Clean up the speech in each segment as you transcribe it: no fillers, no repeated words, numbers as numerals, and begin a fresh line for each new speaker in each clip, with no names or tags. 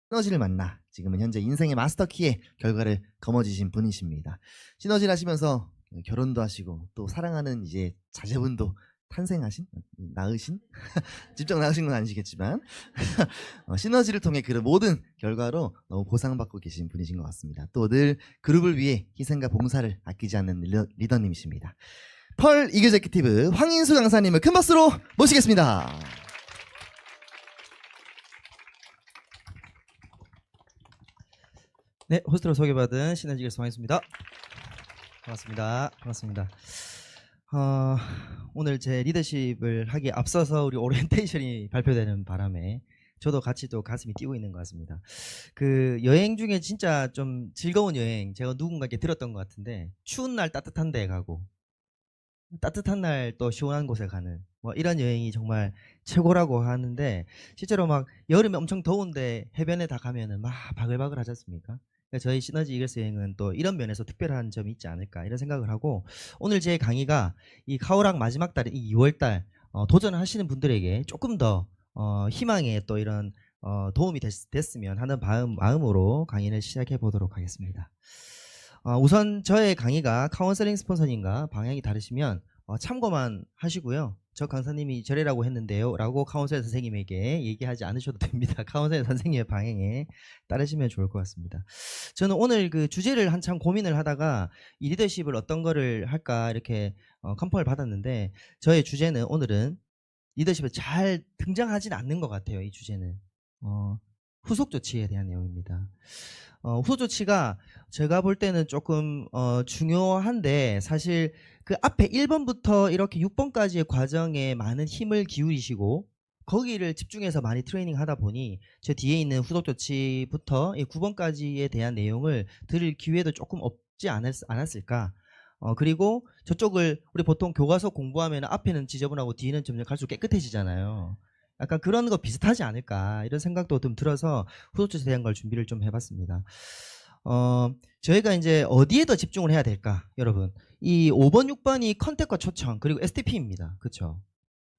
시너지를 만나 지금은 현재 인생의 마스터키의 결과를 거머쥐신 분이십니다. 시너지를 하시면서 결혼도 하시고 또 사랑하는 이제 자제분도 탄생하신? 낳으신? 직접 낳으신 건 아니시겠지만 시너지를 통해 그런 모든 결과로 너무 보상받고 계신 분이신 것 같습니다. 또 늘 그룹을 위해 희생과 봉사를 아끼지 않는 리더님이십니다. 펄 이그제큐티브 황인수 강사님을 큰 박수로 모시겠습니다.
네, 호스트로 소개받은 시너지결스 황인수입니다. 반갑습니다. 반갑습니다. 오늘 제 리더십을 하기에 앞서서 우리 오리엔테이션이 발표되는 바람에 저도 같이 또 가슴이 뛰고 있는 것 같습니다. 그 여행 중에 진짜 좀 즐거운 여행 제가 누군가에게 들었던 것 같은데, 추운 날 따뜻한 데 가고 따뜻한 날 또 시원한 곳에 가는 뭐 이런 여행이 정말 최고라고 하는데, 실제로 막 여름에 엄청 더운데 해변에 다 가면은 막 바글바글 하지 않습니까? 저희 시너지 이글스 여행은 또 이런 면에서 특별한 점이 있지 않을까 이런 생각을 하고, 오늘 제 강의가 이 카오락 마지막 달인 이 2월달 도전을 하시는 분들에게 조금 더 희망의 또 이런 도움이 됐으면 하는 마음으로 강의를 시작해 보도록 하겠습니다. 우선 저의 강의가 카운셀링 스폰서님과 방향이 다르시면 참고만 하시고요. 저 강사님이 저래라고 했는데요 라고 카운셀 선생님에게 얘기하지 않으셔도 됩니다. 카운셀 선생님의 방향에 따르시면 좋을 것 같습니다. 저는 오늘 그 주제를 한참 고민을 하다가 이 리더십을 어떤 거를 할까 이렇게 컨펌을 받았는데, 저의 주제는 오늘은 리더십에 잘 등장하진 않는 것 같아요. 이 주제는 후속 조치에 대한 내용입니다. 후속 조치가 제가 볼 때는 조금 중요한데, 사실 그 앞에 1번부터 이렇게 6번까지의 과정에 많은 힘을 기울이시고 거기를 집중해서 많이 트레이닝 하다 보니 제 뒤에 있는 후속 조치부터 9번까지에 대한 내용을 들을 기회도 조금 없지 않았을까. 그리고 저쪽을 우리 보통 교과서 공부하면 앞에는 지저분하고 뒤는 점점 갈수록 깨끗해지잖아요. 약간 그런 거 비슷하지 않을까 이런 생각도 좀 들어서 후속 조치에 대한 걸 준비를 좀 해봤습니다. 저희가 이제 어디에 더 집중을 해야 될까, 여러분? 이 5번, 6번이 컨택과 초청 그리고 STP입니다. 그렇죠?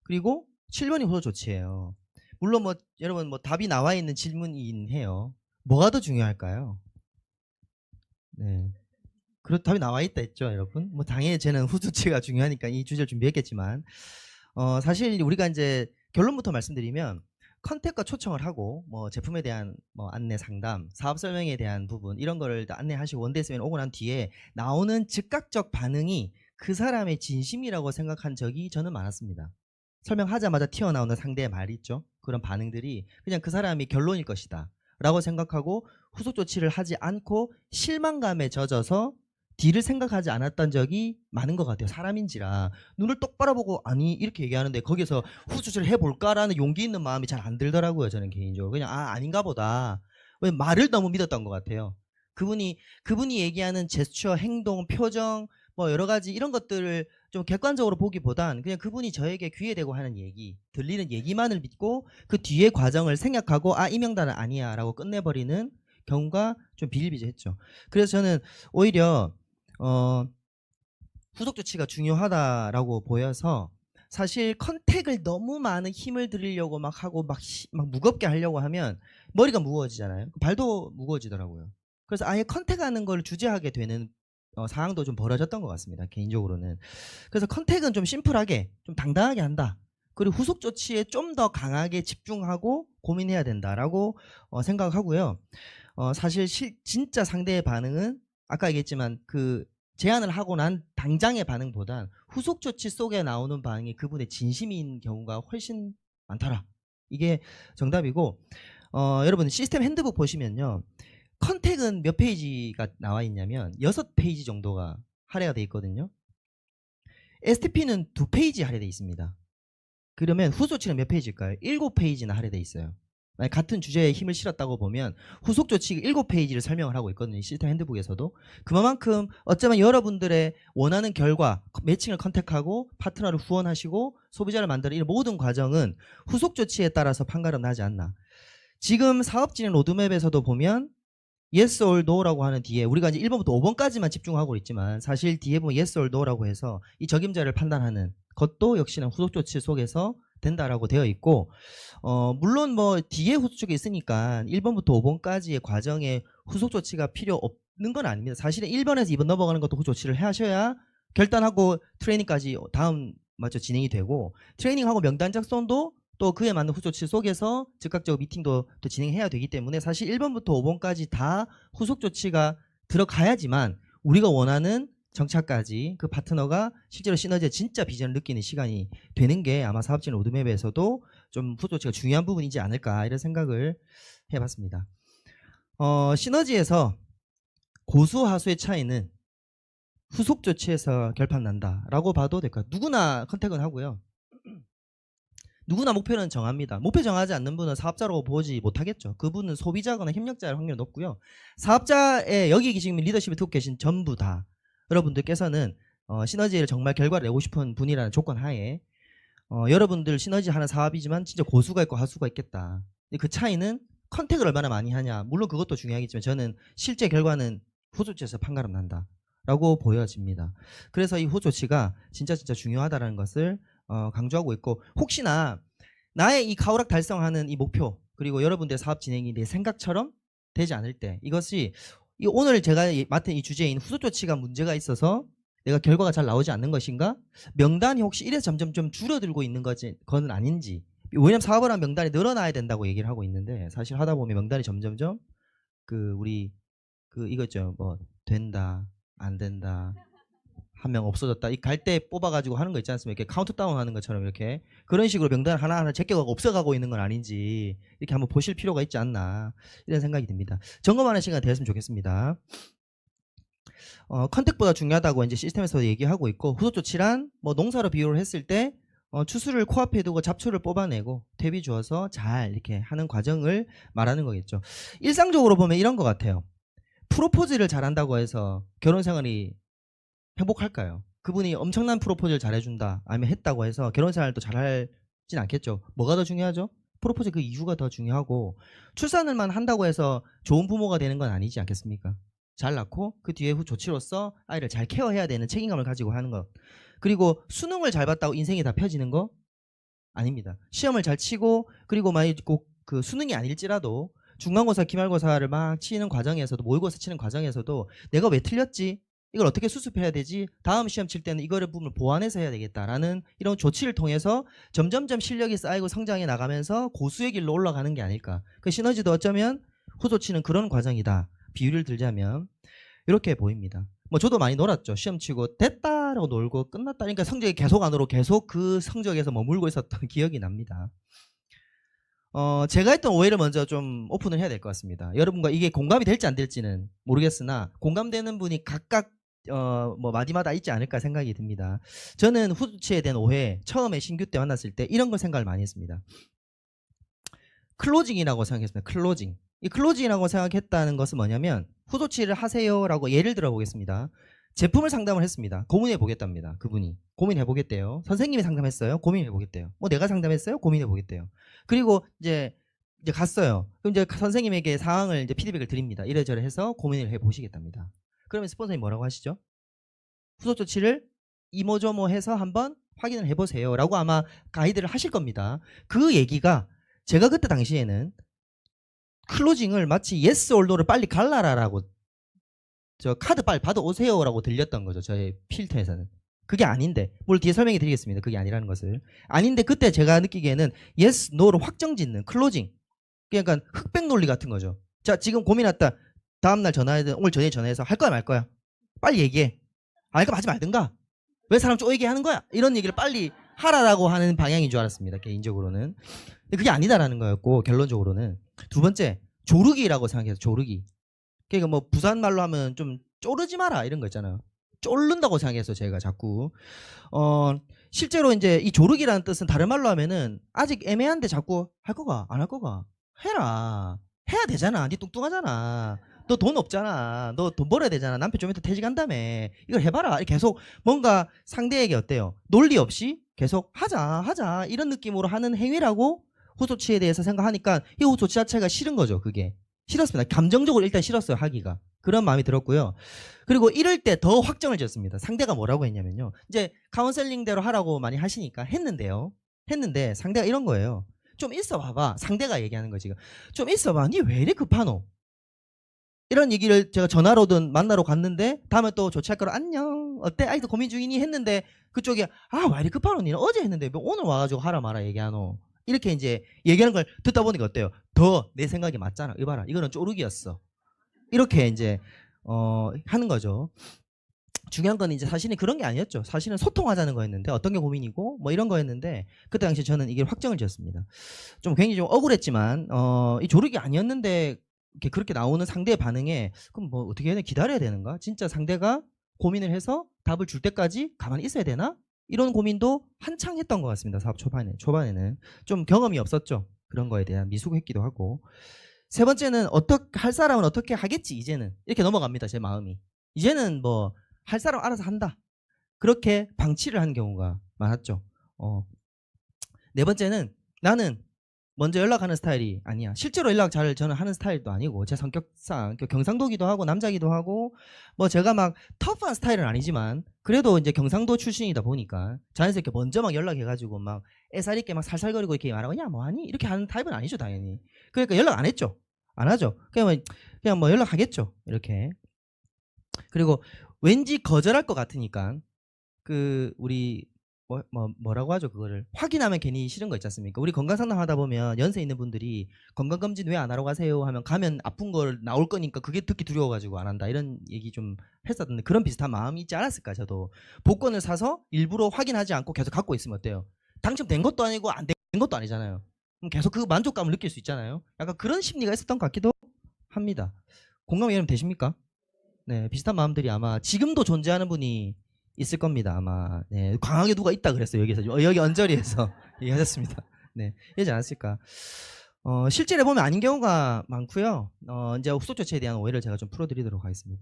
그리고 7번이 후속 조치예요. 물론 뭐 여러분 뭐 답이 나와 있는 질문이긴 해요. 뭐가 더 중요할까요? 네. 답이 나와 있다 했죠, 여러분? 뭐 당연히 저는 후속 조치가 중요하니까 이 주제를 준비했겠지만, 사실 우리가 이제 결론부터 말씀드리면, 컨택과 초청을 하고 뭐 제품에 대한 뭐 안내 상담, 사업 설명에 대한 부분 이런 거를 안내하시고 원데이스면 오고 난 뒤에 나오는 즉각적 반응이 그 사람의 진심이라고 생각한 적이 저는 많았습니다. 설명하자마자 튀어나오는 상대의 말 있죠? 그런 반응들이 그냥 그 사람이 결론일 것이다 라고 생각하고 후속 조치를 하지 않고 실망감에 젖어서 뒤를 생각하지 않았던 적이 많은 것 같아요. 사람인지라 눈을 똑바로 보고 아니 이렇게 얘기하는데 거기서 후속 조치를 해볼까라는 용기 있는 마음이 잘 안 들더라고요. 저는 개인적으로 그냥 아닌가 보다. 왜 말을 너무 믿었던 것 같아요. 그분이 얘기하는 제스처, 행동, 표정 뭐 여러 가지 이런 것들을 좀 객관적으로 보기보단 그냥 그분이 저에게 귀에 대고 하는 얘기, 들리는 얘기만을 믿고 그 뒤의 과정을 생략하고 이 명단은 아니야 라고 끝내버리는 경우가 좀 비일비재했죠. 그래서 저는 오히려 후속 조치가 중요하다라고 보여서, 사실 컨택을 너무 많은 힘을 들이려고 막 하고 막 무겁게 하려고 하면 머리가 무거워지잖아요. 발도 무거워지더라고요. 그래서 아예 컨택하는 걸 주저하게 되는 상황도 좀 벌어졌던 것 같습니다. 개인적으로는. 그래서 컨택은 좀 심플하게 좀 당당하게 한다. 그리고 후속 조치에 좀 더 강하게 집중하고 고민해야 된다라고 생각하고요. 사실 진짜 상대의 반응은 아까 얘기했지만 그 제안을 하고 난 당장의 반응보단 후속 조치 속에 나오는 반응이 그분의 진심인 경우가 훨씬 많더라. 이게 정답이고, 여러분 시스템 핸드북 보시면요. 컨택은 몇 페이지가 나와 있냐면 6페이지 정도가 할애가 돼 있거든요. STP는 2페이지 할애돼 있습니다. 그러면 후속 조치는 몇 페이지일까요? 7페이지나 할애돼 있어요. 같은 주제에 힘을 실었다고 보면 후속 조치 7페이지를 설명을 하고 있거든요. 시스템 핸드북에서도. 그만큼 어쩌면 여러분들의 원하는 결과, 매칭을 컨택하고 파트너를 후원하시고 소비자를 만드는 이 모든 과정은 후속 조치에 따라서 판가름 나지 않나. 지금 사업 진행 로드맵에서도 보면 yes or no라고 하는 뒤에 우리가 이제 1번부터 5번까지만 집중하고 있지만 사실 뒤에 보면 yes or no라고 해서 이 적임자를 판단하는 것도 역시나 후속 조치 속에서 된다라고 되어 있고 물론 뭐 뒤에 후속 조치가 있으니까 1번부터 5번까지의 과정에 후속 조치가 필요 없는 건 아닙니다. 사실은 1번에서 2번 넘어가는 것도 후속 조치를 하셔야 결단하고 트레이닝까지 다음 맞죠 진행이 되고 트레이닝하고 명단 작성도 또 그에 맞는 후속 조치 속에서 즉각적으로 미팅도 또 진행해야 되기 때문에 사실 1번부터 5번까지 다 후속 조치가 들어가야지만 우리가 원하는 정착까지 그 파트너가 실제로 시너지의 진짜 비전을 느끼는 시간이 되는 게 아마 사업진 로드맵에서도 좀 후속 조치가 중요한 부분이지 않을까 이런 생각을 해봤습니다. 시너지에서 고수하수의 차이는 후속 조치에서 결판난다라고 봐도 될 것 같아요. 누구나 컨택은 하고요. 누구나 목표는 정합니다. 목표 정하지 않는 분은 사업자라고 보지 못하겠죠. 그분은 소비자거나 협력자일 확률이 높고요. 사업자의 여기 지금 리더십에 듣고 계신 전부 다 여러분들께서는 시너지를 정말 결과를 내고 싶은 분이라는 조건 하에 여러분들 시너지 하는 사업이지만 진짜 고수가 있고 하수가 있겠다. 그 차이는 컨택을 얼마나 많이 하냐. 물론 그것도 중요하겠지만 저는 실제 결과는 후조치에서 판가름 난다. 라고 보여집니다. 그래서 이 후조치가 진짜 중요하다는 것을 강조하고 있고 혹시나 나의 이 가오락 달성하는 이 목표 그리고 여러분들의 사업 진행이 내 생각처럼 되지 않을 때 이것이 오늘 제가 맡은 이 주제인 후속 조치가 문제가 있어서 내가 결과가 잘 나오지 않는 것인가? 명단이 혹시 이래서 점점 좀 줄어들고 있는 건 아닌지. 왜냐면 사업을 하면 명단이 늘어나야 된다고 얘기를 하고 있는데 사실 하다 보면 명단이 점점점 이거 있죠. 뭐 된다 안 된다 한 명 없어졌다. 이 갈 때 뽑아가지고 하는 거 있지 않습니까? 이렇게 카운트다운 하는 것처럼 이렇게 그런 식으로 명단 하나하나 제껴가고 없어가고 있는 건 아닌지 이렇게 한번 보실 필요가 있지 않나 이런 생각이 듭니다. 점검하는 시간 되었으면 좋겠습니다. 컨택보다 중요하다고 이제 시스템에서 얘기하고 있고 후속 조치란 뭐 농사로 비유를 했을 때 추수를 코앞에 두고 잡초를 뽑아내고 퇴비 주어서 잘 이렇게 하는 과정을 말하는 거겠죠. 일상적으로 보면 이런 것 같아요. 프로포즈를 잘한다고 해서 결혼 생활이 행복할까요? 그분이 엄청난 프로포즈를 잘해준다 아니면 했다고 해서 결혼 생활도 잘하진 않겠죠. 뭐가 더 중요하죠? 프로포즈 그 이유가 더 중요하고 출산을만 한다고 해서 좋은 부모가 되는 건 아니지 않겠습니까? 잘 낳고 그 뒤에 후 조치로서 아이를 잘 케어해야 되는 책임감을 가지고 하는 것. 그리고 수능을 잘 봤다고 인생이 다 펴지는 거 아닙니다. 시험을 잘 치고 그리고 만약 꼭 그 수능이 아닐지라도 중간고사, 기말고사를 막 치는 과정에서도 모의고사 치는 과정에서도 내가 왜 틀렸지? 이걸 어떻게 수습해야 되지? 다음 시험 칠 때는 이거를 부분을 보완해서 해야 되겠다라는 이런 조치를 통해서 점점점 실력이 쌓이고 성장해 나가면서 고수의 길로 올라가는 게 아닐까. 그 시너지도 어쩌면 후조치는 그런 과정이다. 비유를 들자면 이렇게 보입니다. 뭐 저도 많이 놀았죠. 시험 치고 됐다라고 놀고 끝났다. 그러니까 성적이 계속 안으로 계속 그 성적에서 머물고 있었던 기억이 납니다. 제가 했던 오해를 먼저 좀 오픈을 해야 될 것 같습니다. 여러분과 이게 공감이 될지 안 될지는 모르겠으나 공감되는 분이 각각 뭐 마디마다 있지 않을까 생각이 듭니다. 저는 후조치에 대한 오해 처음에 신규 때 만났을 때 이런 걸 생각을 많이 했습니다. 클로징이라고 생각했습니다. 클로징. 이 클로징이라고 생각했다는 것은 뭐냐면 후조치를 하세요라고 예를 들어 보겠습니다. 제품을 상담을 했습니다. 고민해 보겠답니다. 그분이 고민해 보겠대요. 선생님이 상담했어요. 고민해 보겠대요. 뭐 내가 상담했어요. 고민해 보겠대요. 그리고 이제 갔어요. 그럼 이제 선생님에게 상황을 이제 피드백을 드립니다. 이래저래 해서 고민을 해 보시겠답니다. 그러면 스폰서님 뭐라고 하시죠? 후속 조치를 이모저모 해서 한번 확인을 해보세요라고 아마 가이드를 하실 겁니다. 그 얘기가 제가 그때 당시에는 클로징을 마치 yes or no를 빨리 갈라라라고 저 카드 빨리 받아오세요라고 들렸던 거죠. 저의 필터에서는. 그게 아닌데 뭘 뒤에 설명해 드리겠습니다. 그게 아니라는 것을. 아닌데 그때 제가 느끼기에는 yes, no를 확정짓는 클로징. 그러니까 흑백 논리 같은 거죠. 자 지금 고민 왔다. 다음날 전화해서 오늘 저녁에 전화해서 할 거야 말 거야. 빨리 얘기해. 아니까 하지 말든가. 왜 사람 쪼이게 하는 거야? 이런 얘기를 빨리 하라라고 하는 방향인 줄 알았습니다. 개인적으로는. 근데 그게 아니다라는 거였고 결론적으로는. 두 번째 조르기라고 생각해서 조르기. 그러니까 뭐 부산 말로 하면 좀 쪼르지 마라 이런 거 있잖아요. 쫄른다고 생각해서 제가 자꾸 실제로 이제 이 조르기라는 뜻은 다른 말로 하면은 아직 애매한데 자꾸 할 거가 안 할 거가 해라. 해야 되잖아. 니 뚱뚱하잖아. 너 돈 없잖아. 너 돈 벌어야 되잖아. 남편 좀 이따 퇴직한다며. 이걸 해봐라. 계속 뭔가 상대에게 어때요? 논리 없이 계속 하자 이런 느낌으로 하는 행위라고 후조치에 대해서 생각하니까 이 후조치 자체가 싫은 거죠. 그게 싫었습니다. 감정적으로 일단 싫었어요. 하기가 그런 마음이 들었고요. 그리고 이럴 때 더 확정을 지었습니다. 상대가 뭐라고 했냐면요. 이제 카운셀링대로 하라고 많이 하시니까 했는데요. 했는데 상대가 이런 거예요. 좀 있어 봐봐. 상대가 얘기하는 거 지금. 좀 있어 봐. 니 왜 이리 급하노? 이런 얘기를 제가 전화로든 만나러 갔는데 다음에 또 조치할 거로 안녕. 어때? 아직도 고민 중이니? 했는데 그쪽이 왜 이리 급하노? 니는 어제 했는데 왜 오늘 와가지고 하라 마라 얘기하노? 이렇게 이제 얘기하는 걸 듣다 보니까 어때요? 더 내 생각이 맞잖아. 이봐라. 이거는 쪼르기였어. 이렇게 이제 하는 거죠. 중요한 건 이제 사실은 그런 게 아니었죠. 사실은 소통하자는 거였는데 어떤 게 고민이고 뭐 이런 거였는데 그때 당시 저는 이게 확정을 지었습니다. 좀 굉장히 좀 억울했지만 이 조르기 아니었는데 이렇게 그렇게 나오는 상대의 반응에 그럼 뭐 어떻게 해야 돼? 기다려야 되는가? 진짜 상대가 고민을 해서 답을 줄 때까지 가만히 있어야 되나? 이런 고민도 한창 했던 것 같습니다. 사업 초반에는 좀 경험이 없었죠. 그런 거에 대한 미숙했기도 하고. 세 번째는 어떻게 할 사람은 어떻게 하겠지 이제는 이렇게 넘어갑니다. 제 마음이. 이제는 뭐 할 사람 알아서 한다. 그렇게 방치를 한 경우가 많았죠. 네 번째는 나는 먼저 연락하는 스타일이 아니야. 실제로 연락 잘 저는 하는 스타일도 아니고 제 성격상 경상도기도 하고 남자기도 하고 뭐 제가 막 터프한 스타일은 아니지만 그래도 이제 경상도 출신이다 보니까 자연스럽게 먼저 막 연락해가지고 막 애살 있게 막 살살거리고 이렇게 말하고 야 뭐하니 이렇게 하는 타입은 아니죠 당연히. 그러니까 연락 안 했죠. 안 하죠. 그냥 뭐 연락하겠죠 이렇게. 그리고 왠지 거절할 것 같으니까 우리 뭐라고 하죠 그거를 확인하면 괜히 싫은 거 있지 않습니까? 우리 건강상담 하다 보면 연세 있는 분들이 건강검진 왜 안 하러 가세요 하면 가면 아픈 걸 나올 거니까 그게 듣기 두려워가지고 안 한다 이런 얘기 좀 했었는데 그런 비슷한 마음이 있지 않았을까 저도. 복권을 사서 일부러 확인하지 않고 계속 갖고 있으면 어때요? 당첨된 것도 아니고 안 된 것도 아니잖아요. 그럼 계속 그 만족감을 느낄 수 있잖아요. 약간 그런 심리가 있었던 것 같기도 합니다. 공감이 여러분 되십니까? 네, 비슷한 마음들이 아마 지금도 존재하는 분이 있을 겁니다. 아마 네, 강하게 누가 있다 그랬어요. 여기서 여기 언저리에서 얘기하셨습니다. 네, 이러지 않았을까. 실제로 보면 아닌 경우가 많고요. 이제 후속 조치에 대한 오해를 제가 좀 풀어드리도록 하겠습니다.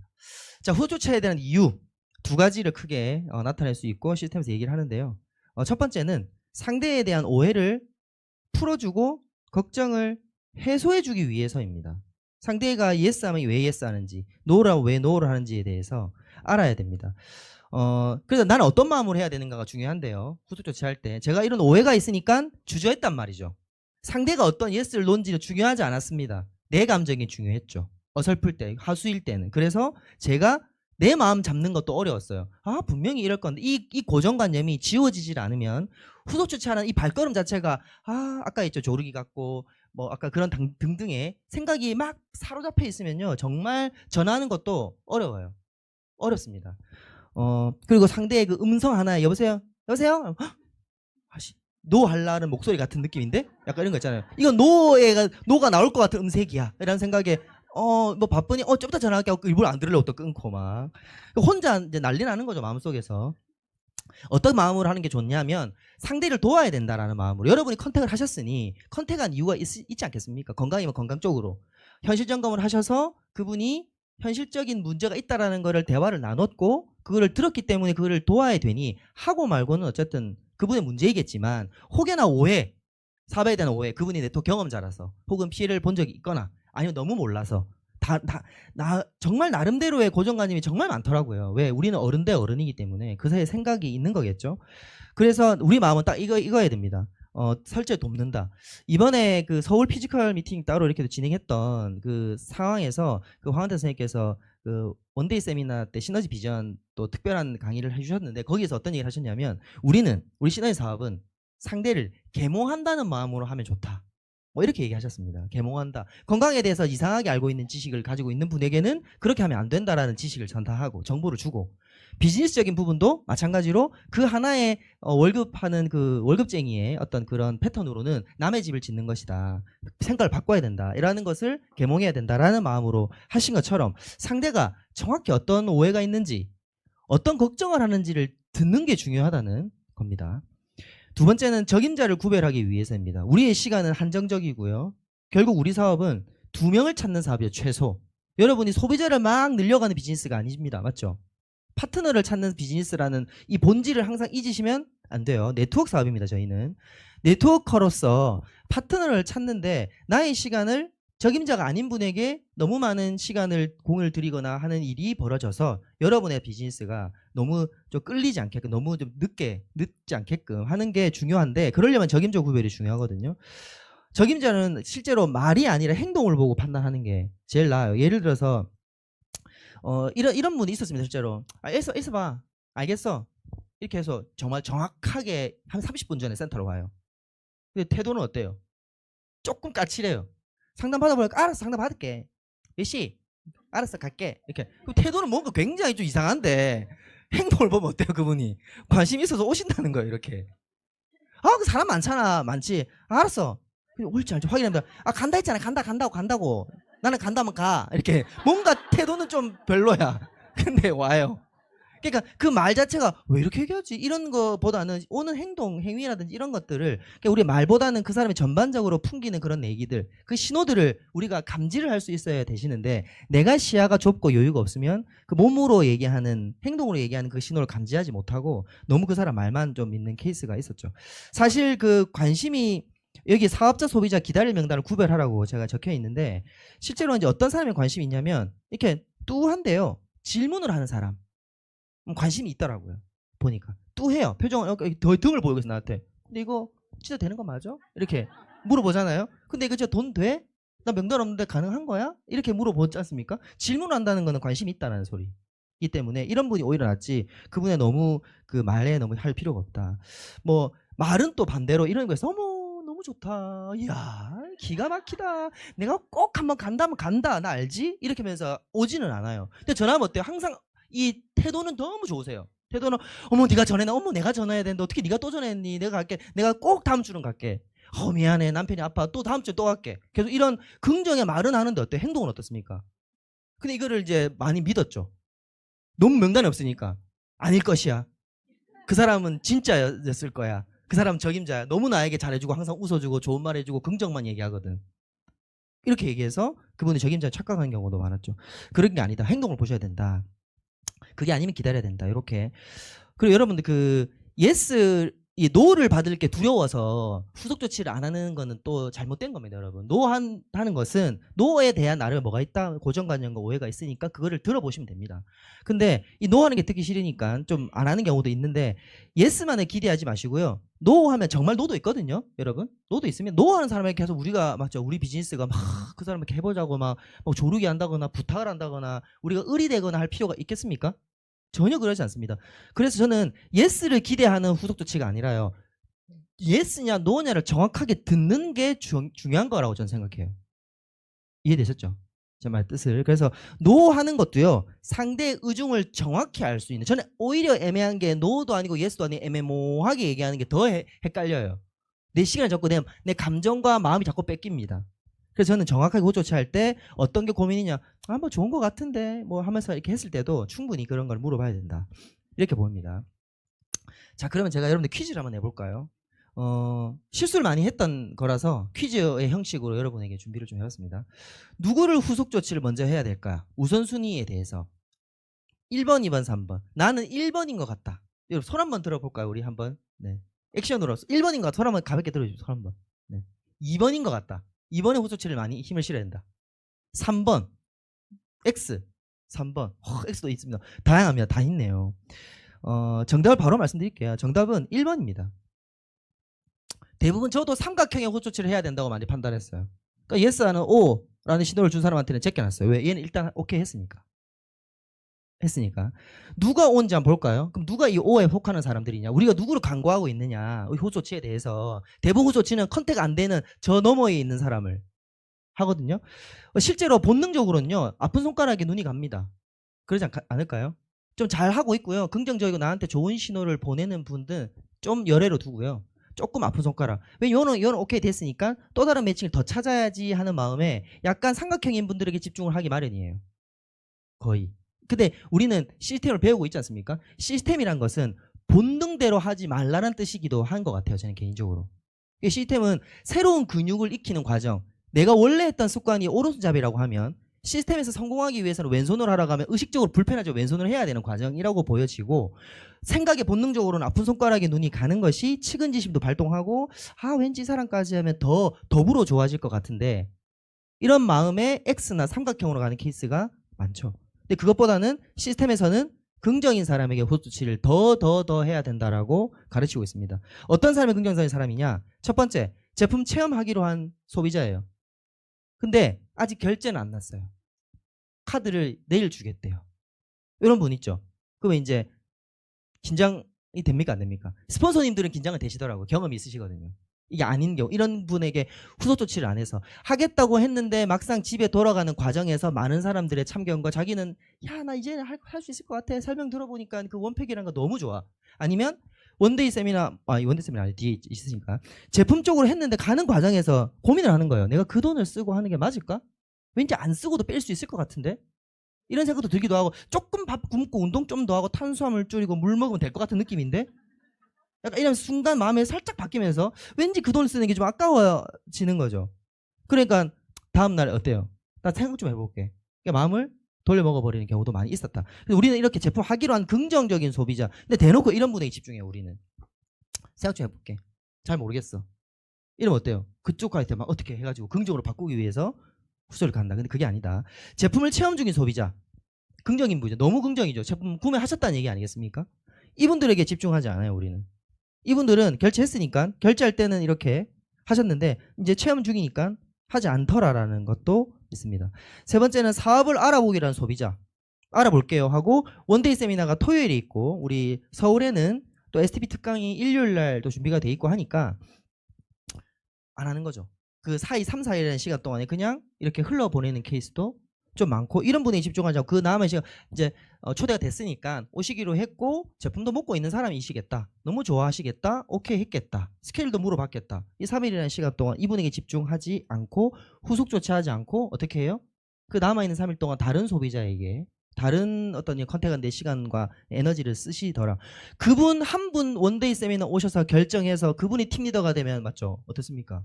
자, 후속 조치에 대한 이유 두 가지를 크게 나타낼 수 있고 시스템에서 얘기를 하는데요. 첫 번째는 상대에 대한 오해를 풀어주고 걱정을 해소해주기 위해서입니다. 상대가 yes 하면 왜 yes 하는지, no라고 왜 no를 하는지에 대해서 알아야 됩니다. 그래서 나는 어떤 마음으로 해야 되는가가 중요한데요. 후속 조치할 때 제가 이런 오해가 있으니까 주저했단 말이죠. 상대가 어떤 yes를 논지는 중요하지 않았습니다. 내 감정이 중요했죠. 어설플 때, 하수일 때는. 그래서 제가 내 마음 잡는 것도 어려웠어요. 분명히 이럴 건데 이 고정관념이 지워지질 않으면 후속 조치하는 이 발걸음 자체가 아까 있죠. 조르기 같고 뭐 아까 그런 등등의 생각이 막 사로잡혀 있으면요. 정말 전하는 것도 어려워요. 어렵습니다. 그리고 상대의 그 음성 하나에 여보세요? 여보세요? 노 할라는 목소리 같은 느낌인데? 약간 이런 거 있잖아요. 이건 노가 나올 것 같은 음색이야. 이런 생각에 뭐 바쁘니? 좀 이따 전화할게 하고 일부러 안 들으려고 또 끊고 막 혼자 이제 난리 나는 거죠. 마음속에서. 어떤 마음으로 하는 게 좋냐면 상대를 도와야 된다라는 마음으로 여러분이 컨택을 하셨으니 컨택한 이유가 있지 않겠습니까? 건강이면 건강 쪽으로 현실 점검을 하셔서 그분이 현실적인 문제가 있다라는 거를 대화를 나눴고 그거를 들었기 때문에 그거를 도와야 되니 하고 말고는 어쨌든 그분의 문제이겠지만 혹여나 오해 사업에 대한 오해 그분이 네트워크 경험자라서 혹은 피해를 본 적이 있거나 아니면 너무 몰라서 정말 나름대로의 고정관념이 정말 많더라고요. 왜? 우리는 어른 대 어른이기 때문에 그 사이에 생각이 있는 거겠죠. 그래서 우리 마음은 딱 이거야 됩니다. 설치에 돕는다. 이번에 그 서울 피지컬 미팅 따로 이렇게 진행했던 그 상황에서 그 황한태 선생님께서 그 원데이 세미나 때 시너지 비전 또 특별한 강의를 해주셨는데 거기에서 어떤 얘기를 하셨냐면 우리 시너지 사업은 상대를 계몽한다는 마음으로 하면 좋다. 뭐 이렇게 얘기하셨습니다. 계몽한다. 건강에 대해서 이상하게 알고 있는 지식을 가지고 있는 분에게는 그렇게 하면 안 된다라는 지식을 전달하고 정보를 주고 비즈니스적인 부분도 마찬가지로 그 하나의 월급하는 그 월급쟁이의 어떤 그런 패턴으로는 남의 집을 짓는 것이다. 생각을 바꿔야 된다. 이라는 것을 계몽해야 된다라는 마음으로 하신 것처럼 상대가 정확히 어떤 오해가 있는지 어떤 걱정을 하는지를 듣는 게 중요하다는 겁니다. 두 번째는 적임자를 구별하기 위해서입니다. 우리의 시간은 한정적이고요. 결국 우리 사업은 2명을 찾는 사업이에요. 최소. 여러분이 소비자를 막 늘려가는 비즈니스가 아닙니다. 맞죠? 파트너를 찾는 비즈니스라는 이 본질을 항상 잊으시면 안 돼요. 네트워크 사업입니다. 저희는. 네트워커로서 파트너를 찾는데 나의 시간을 적임자가 아닌 분에게 너무 많은 시간을 공을 들이거나 하는 일이 벌어져서 여러분의 비즈니스가 너무 좀 끌리지 않게끔 너무 좀 늦지 않게끔 하는 게 중요한데 그러려면 적임자 구별이 중요하거든요. 적임자는 실제로 말이 아니라 행동을 보고 판단하는 게 제일 나아요. 예를 들어서 이런 분이 있었습니다. 실제로. 있어봐. 알겠어. 이렇게 해서 정말 정확하게 한 30분 전에 센터로 와요. 근데 태도는 어때요? 조금 까칠해요. 상담 받아보니까 알았어, 상담 받을게. 몇 시? 알았어, 갈게. 이렇게. 그럼 태도는 뭔가 굉장히 좀 이상한데 행동을 보면 어때요, 그분이? 관심 있어서 오신다는 거예요, 이렇게. 아, 그 사람 많잖아, 많지. 알았어. 올지 알지 확인합니다. 아, 간다 했잖아, 간다고. 나는 간다면 가. 이렇게. 뭔가 태도는 좀 별로야. 근데 와요. 그러니까 그 말 자체가 왜 이렇게 얘기하지? 이런 거보다는 오는 행동, 행위라든지 이런 것들을 그러니까 우리 말보다는 그 사람이 전반적으로 풍기는 그런 얘기들, 그 신호들을 우리가 감지를 할 수 있어야 되시는데 내가 시야가 좁고 여유가 없으면 그 몸으로 얘기하는, 행동으로 얘기하는 그 신호를 감지하지 못하고 너무 그 사람 말만 좀 믿는 케이스가 있었죠. 사실 그 관심이 여기 사업자, 소비자, 기다릴 명단을 구별하라고 제가 적혀 있는데 실제로 이제 어떤 사람이 관심이 있냐면 이렇게 뚜한데요. 질문을 하는 사람. 관심이 있더라고요. 보니까 뚜해요. 표정을 더 등을 보이고 있어 나한테. 근데 이거 진짜 되는 거 맞아? 이렇게 물어보잖아요. 근데 이거 진짜 돈 돼? 나 명단 없는데 가능한 거야? 이렇게 물어보지 않습니까? 질문한다는 거는 관심이 있다는 소리. 이 때문에 이런 분이 오히려 낫지 그분의 너무 그 말에 너무 할 필요가 없다. 뭐 말은 또 반대로 이런 거에서 어머 너무 좋다. 이야 기가 막히다. 내가 꼭 한번 간다면 간다. 나 알지? 이렇게 하면서 오지는 않아요. 근데 전화하면 어때요? 항상 이 태도는 너무 좋으세요. 태도는 어머 네가 전해놔. 어머 내가 전화해야 되는데 어떻게 네가 또 전화했니? 내가 갈게. 내가 꼭 다음 주는 갈게. 미안해 남편이 아파. 또 다음 주에 또 갈게. 계속 이런 긍정의 말은 하는데 어때요? 행동은 어떻습니까? 근데 이거를 이제 많이 믿었죠. 너무 명단이 없으니까 아닐 것이야. 그 사람은 진짜였을 거야. 그 사람은 적임자야. 너무 나에게 잘해주고 항상 웃어주고 좋은 말 해주고 긍정만 얘기하거든. 이렇게 얘기해서 그분이 적임자에 착각하는 경우도 많았죠. 그런 게 아니다. 행동을 보셔야 된다. 그게 아니면 기다려야 된다. 이렇게. 그리고 여러분들 그 예스 이 노를 받을 게 두려워서 후속 조치를 안 하는 거는 또 잘못된 겁니다, 여러분. 하는 것은 노에 대한 나름의 뭐가 있다, 고정관념과 오해가 있으니까 그거를 들어보시면 됩니다. 근데 이 노하는 게 듣기 싫으니까 좀 안 하는 경우도 있는데 예스만을 기대하지 마시고요. 노하면 정말 노도 있거든요, 여러분. 노도 있으면 노하는 사람에게 계속 우리가 맞죠, 우리 비즈니스가 막 그 사람 이렇게 해보자고 막 조르기 한다거나 부탁을 한다거나 우리가 의리되거나 할 필요가 있겠습니까? 전혀 그러지 않습니다. 그래서 저는 예스를 기대하는 후속 조치가 아니라요. 예스냐 노냐를 정확하게 듣는 게 중요한 거라고 저는 생각해요. 이해되셨죠? 제 말 뜻을. 그래서 노 하는 것도요. 상대의 의중을 정확히 알 수 있는. 저는 오히려 애매한 게 노도 아니고 예스도 아니고 애매모호하게 얘기하는 게 더 헷갈려요. 내 시간을 자꾸 내 감정과 마음이 자꾸 뺏깁니다. 그래서 저는 정확하게 후속 조치할 때 어떤 게 고민이냐, 뭐 좋은 것 같은데 뭐 하면서 이렇게 했을 때도 충분히 그런 걸 물어봐야 된다. 이렇게 봅니다. 자, 그러면 제가 여러분들 퀴즈를 한번 내볼까요? 실수를 많이 했던 거라서 퀴즈의 형식으로 여러분에게 준비를 좀 해봤습니다. 누구를 후속 조치를 먼저 해야 될까? 우선순위에 대해서 1번, 2번, 3번. 나는 1번인 것 같다. 여러분 손 한번 들어볼까요? 우리 한번. 네. 액션으로 1번인 것 같다. 손 한번 가볍게 들어주세요. 손 한번. 네. 2번인 것 같다. 2번에 후속 조치를 많이 힘을 실어야 된다. 3번 X. 3번 X도 있습니다. 다양합니다. 다 있네요. 정답을 바로 말씀드릴게요. 정답은 1번입니다. 대부분 저도 삼각형의 후속 조치를 해야 된다고 많이 판단했어요. 그러니까 예스하는 O라는 신호를 준 사람한테는 제껴놨어요. 왜? 얘는 일단 오케이 했으니까. 누가 O인지 한번 볼까요? 그럼 누가 이 O에 속하는 사람들이냐? 우리가 누구를 광고하고 있느냐? 후속 조치에 대해서 대부분 후속 조치는 컨택 안 되는 저 너머에 있는 사람을 하거든요. 실제로 본능적으로는요. 아픈 손가락에 눈이 갑니다. 그러지 않을까요? 좀 잘하고 있고요. 긍정적이고 나한테 좋은 신호를 보내는 분들 좀 열애로 두고요. 조금 아픈 손가락. 왜 이거는 오케이 됐으니까 또 다른 매칭을 더 찾아야지 하는 마음에 약간 삼각형인 분들에게 집중을 하기 마련이에요. 거의. 근데 우리는 시스템을 배우고 있지 않습니까? 시스템이란 것은 본능대로 하지 말라는 뜻이기도 한 것 같아요. 저는 개인적으로. 시스템은 새로운 근육을 익히는 과정. 내가 원래 했던 습관이 오른손잡이라고 하면 시스템에서 성공하기 위해서는 왼손으로 하라고 하면 의식적으로 불편하죠. 왼손으로 해야 되는 과정이라고 보여지고 생각에 본능적으로는 아픈 손가락에 눈이 가는 것이 측은지심도 발동하고 왠지 이 사람까지 하면 더 더불어 좋아질 것 같은데 이런 마음에 X나 삼각형으로 가는 케이스가 많죠. 근데 그것보다는 시스템에서는 긍정인 사람에게 후수치를 더 해야 된다라고 가르치고 있습니다. 어떤 사람이 긍정적인 사람이냐? 첫 번째, 제품 체험하기로 한 소비자예요. 근데 아직 결제는 안 났어요. 카드를 내일 주겠대요. 이런 분 있죠. 그러면 이제 긴장이 됩니까 안 됩니까? 스폰서님들은 긴장을 되시더라고요. 경험이 있으시거든요. 이게 아닌 경우 이런 분에게 후속 조치를 안 해서 하겠다고 했는데 막상 집에 돌아가는 과정에서 많은 사람들의 참견과 자기는 야 나 이제 할 수 있을 것 같아 설명 들어보니까 그 원팩이라는 거 너무 좋아. 아니면 원데이 세미나 원데이 세미나 아니 뒤에 있으니까 제품 쪽으로 했는데 가는 과정에서 고민을 하는 거예요. 내가 그 돈을 쓰고 하는 게 맞을까? 왠지 안 쓰고도 뺄 수 있을 것 같은데 이런 생각도 들기도 하고 조금 밥 굶고 운동 좀 더 하고 탄수화물 줄이고 물 먹으면 될 것 같은 느낌인데 약간 이런 순간 마음이 살짝 바뀌면서 왠지 그 돈을 쓰는 게 좀 아까워지는 거죠. 그러니까 다음날 어때요? 나 생각 좀 해볼게. 그러니까 마음을 돌려 먹어버리는 경우도 많이 있었다. 그래서 우리는 이렇게 제품 하기로 한 긍정적인 소비자. 근데 대놓고 이런 분에게 집중해요. 우리는. 생각 좀 해볼게. 잘 모르겠어. 이러면 어때요? 그쪽한테 막 어떻게 해가지고 긍정으로 바꾸기 위해서 후소를 간다. 근데 그게 아니다. 제품을 체험 중인 소비자. 긍정인 분이죠. 너무 긍정이죠. 제품 구매하셨다는 얘기 아니겠습니까? 이분들에게 집중하지 않아요. 우리는. 이분들은 결제했으니까 결제할 때는 이렇게 하셨는데 이제 체험 중이니까 하지 않더라라는 것도 있습니다. 세 번째는 사업을 알아보기라는 소비자. 알아볼게요 하고 원데이 세미나가 토요일에 있고 우리 서울에는 또 STP 특강이 일요일 날도 준비가 돼 있고 하니까 안 하는 거죠. 그 사이 3, 4일이라는 시간 동안에 그냥 이렇게 흘러보내는 케이스도 좀 많고 이런 분에 집중하자고 그 남은 시간 이제 초대가 됐으니까 오시기로 했고 제품도 먹고 있는 사람이시겠다. 너무 좋아하시겠다. 오케이 했겠다. 스케일도 물어봤겠다. 이 3일이라는 시간 동안 이분에게 집중하지 않고 후속 조치하지 않고 어떻게 해요? 그 남아있는 3일 동안 다른 소비자에게 다른 어떤 컨택한 내 시간과 에너지를 쓰시더라. 그분 한 분 원데이 세미나 오셔서 결정해서 그분이 팀리더가 되면 맞죠? 어떻습니까?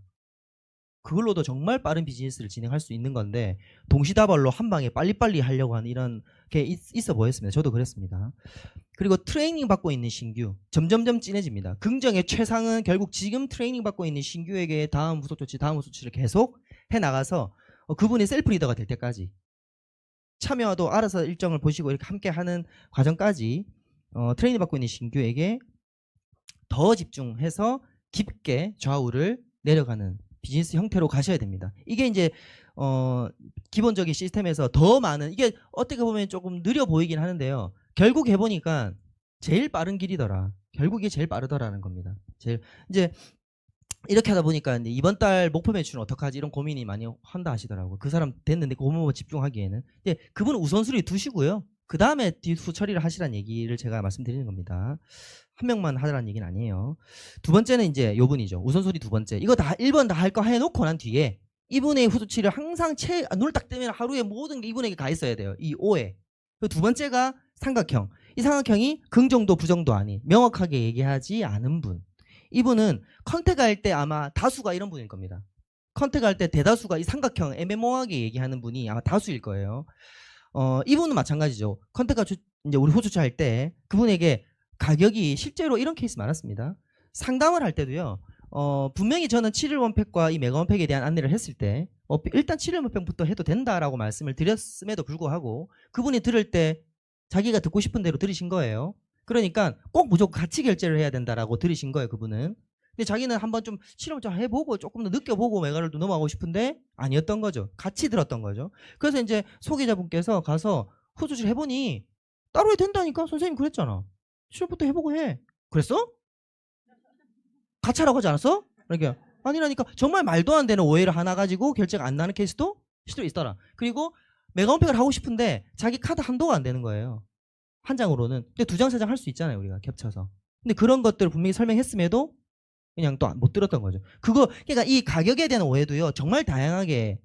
그걸로도 정말 빠른 비즈니스를 진행할 수 있는 건데 동시다발로 한 방에 빨리빨리 하려고 하는 이런 게 있어 보였습니다. 저도 그랬습니다. 그리고 트레이닝 받고 있는 신규 점점점 진해집니다. 긍정의 최상은 결국 지금 트레이닝 받고 있는 신규에게 다음 후속 조치를 계속 해나가서 그분이 셀프 리더가 될 때까지 참여도 알아서 일정을 보시고 이렇게 함께 하는 과정까지 트레이닝 받고 있는 신규에게 더 집중해서 깊게 좌우를 내려가는 비즈니스 형태로 가셔야 됩니다. 이게 이제 기본적인 시스템에서 더 많은 이게 어떻게 보면 조금 느려 보이긴 하는데요. 결국 해보니까 제일 빠른 길이더라. 결국 이게 제일 빠르더라는 겁니다. 제일 이제 이렇게 하다 보니까 이제 이번 달 목표 매출은 어떡하지 이런 고민이 많이 한다 하시더라고요. 그 사람 됐는데 그 부분 집중하기에는. 근데 그분은 우선순위 두시고요. 그 다음에 뒤후 처리를 하시라는 얘기를 제가 말씀드리는 겁니다. 한 명만 하라는 얘기는 아니에요. 두 번째는 이제 요분이죠. 우선순위 두 번째. 이거 다 1번 다 할 거 해놓고 난 뒤에 이분의 후수치를 항상 눈을 딱 뜨면 하루에 모든 게 이분에게 가 있어야 돼요. 이 5에. 두 번째가 삼각형. 이 삼각형이 긍정도 부정도 아닌 명확하게 얘기하지 않은 분. 이분은 컨택할 때 아마 다수가 이런 분일 겁니다. 컨택할 때 대다수가 이 삼각형 애매모호하게 얘기하는 분이 아마 다수일 거예요. 이분은 마찬가지죠. 컨택과 이제 우리 후수치 할 때 그분에게 가격이 실제로 이런 케이스 많았습니다. 상담을 할 때도요. 분명히 저는 7일 원팩과 이 메가 원팩에 대한 안내를 했을 때 일단 7일 원팩부터 해도 된다라고 말씀을 드렸음에도 불구하고 그분이 들을 때 자기가 듣고 싶은 대로 들으신 거예요. 그러니까 꼭 무조건 같이 결제를 해야 된다라고 들으신 거예요. 그분은. 근데 자기는 한번 좀 실험 좀 해보고 조금 더 느껴보고 메가를 넘어가고 싶은데 아니었던 거죠. 같이 들었던 거죠. 그래서 이제 소개자분께서 가서 후수치를 해보니 따로 해도 된다니까 선생님 그랬잖아. 실험부터 해보고 해. 그랬어? 같이 하라고 하지 않았어? 그러니까 아니라니까 정말 말도 안 되는 오해를 하나 가지고 결제가 안 나는 케이스도 실제로 있더라. 그리고 메가원팩을 하고 싶은데 자기 카드 한도가 안 되는 거예요. 한 장으로는. 근데 두 장, 세 장 할 수 있잖아요. 우리가 겹쳐서. 근데 그런 것들을 분명히 설명했음에도 그냥 또 못 들었던 거죠. 그러니까 이 가격에 대한 오해도요. 정말 다양하게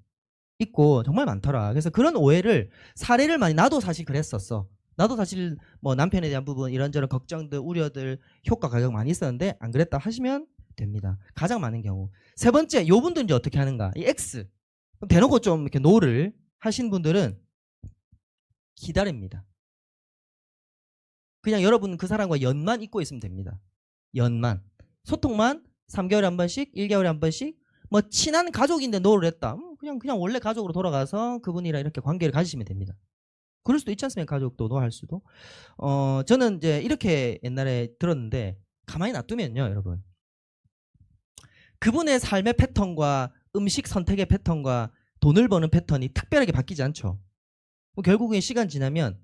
있고 정말 많더라. 그래서 그런 오해를 사례를 많이 나도 사실 그랬었어. 나도 사실 뭐 남편에 대한 부분 이런저런 걱정들 우려들 효과 가격 많이 있었는데 안 그랬다 하시면 됩니다. 가장 많은 경우. 세 번째 요분들 이제 어떻게 하는가. 이 X. 그럼 대놓고 좀 이렇게 노를 하신 분들은 기다립니다. 그냥 여러분 그 사람과 연만 잊고 있으면 됩니다. 연만. 소통만 3개월에 한 번씩 1개월에 한 번씩 뭐 친한 가족인데 노를 했다. 그냥 원래 가족으로 돌아가서 그분이랑 이렇게 관계를 가지시면 됩니다. 그럴 수도 있지 않습니까? 가족도 노할 수도. 저는 이제 이렇게 옛날에 들었는데 가만히 놔두면요, 여러분. 그분의 삶의 패턴과 음식 선택의 패턴과 돈을 버는 패턴이 특별하게 바뀌지 않죠. 결국엔 시간 지나면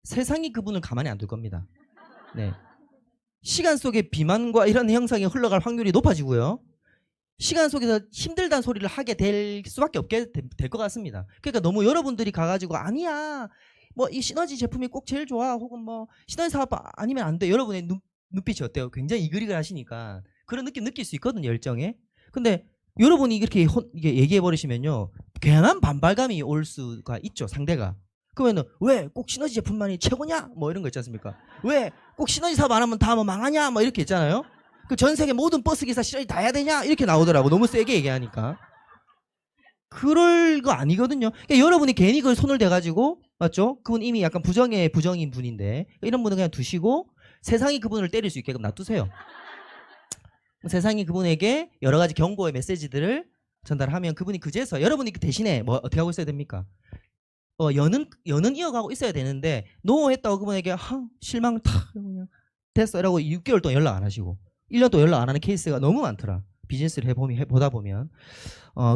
세상이 그분을 가만히 안 둘 겁니다. 네. 시간 속에 비만과 이런 형상이 흘러갈 확률이 높아지고요. 시간 속에서 힘들다는 소리를 하게 될 수밖에 없게 될 것 같습니다. 그러니까 너무 여러분들이 가가지고 아니야 뭐 이 시너지 제품이 꼭 제일 좋아 혹은 뭐 시너지 사업 아니면 안 돼. 여러분의 눈빛이 어때요? 굉장히 이글이글 하시니까 그런 느낌 느낄 수 있거든요, 열정에. 근데 여러분이 이렇게 이게 얘기해 버리시면요, 괜한 반발감이 올 수가 있죠, 상대가. 그러면은 왜 꼭 시너지 제품만이 최고냐? 뭐 이런 거 있지 않습니까? 왜 꼭 시너지 사업 안 하면 다 뭐 망하냐? 뭐 이렇게 있잖아요. 그 전 세계 모든 버스 기사 시너지 다 해야 되냐? 이렇게 나오더라고. 너무 세게 얘기하니까. 그럴 거 아니거든요. 그러니까 여러분이 괜히 그걸 손을 대가지고, 맞죠? 그분 이미 약간 부정인 분인데 이런 분은 그냥 두시고 세상이 그분을 때릴 수 있게끔 놔두세요. 세상이 그분에게 여러 가지 경고의 메시지들을 전달하면 그분이 그제서 여러분이 그 대신에 뭐 어떻게 하고 있어야 됩니까? 연은 이어가고 있어야 되는데 노했다고 그분에게 실망 탁 그냥 됐어 이라고 6개월 동안 연락 안 하시고 1년 동안 연락 안 하는 케이스가 너무 많더라. 비즈니스를 해보다 보면.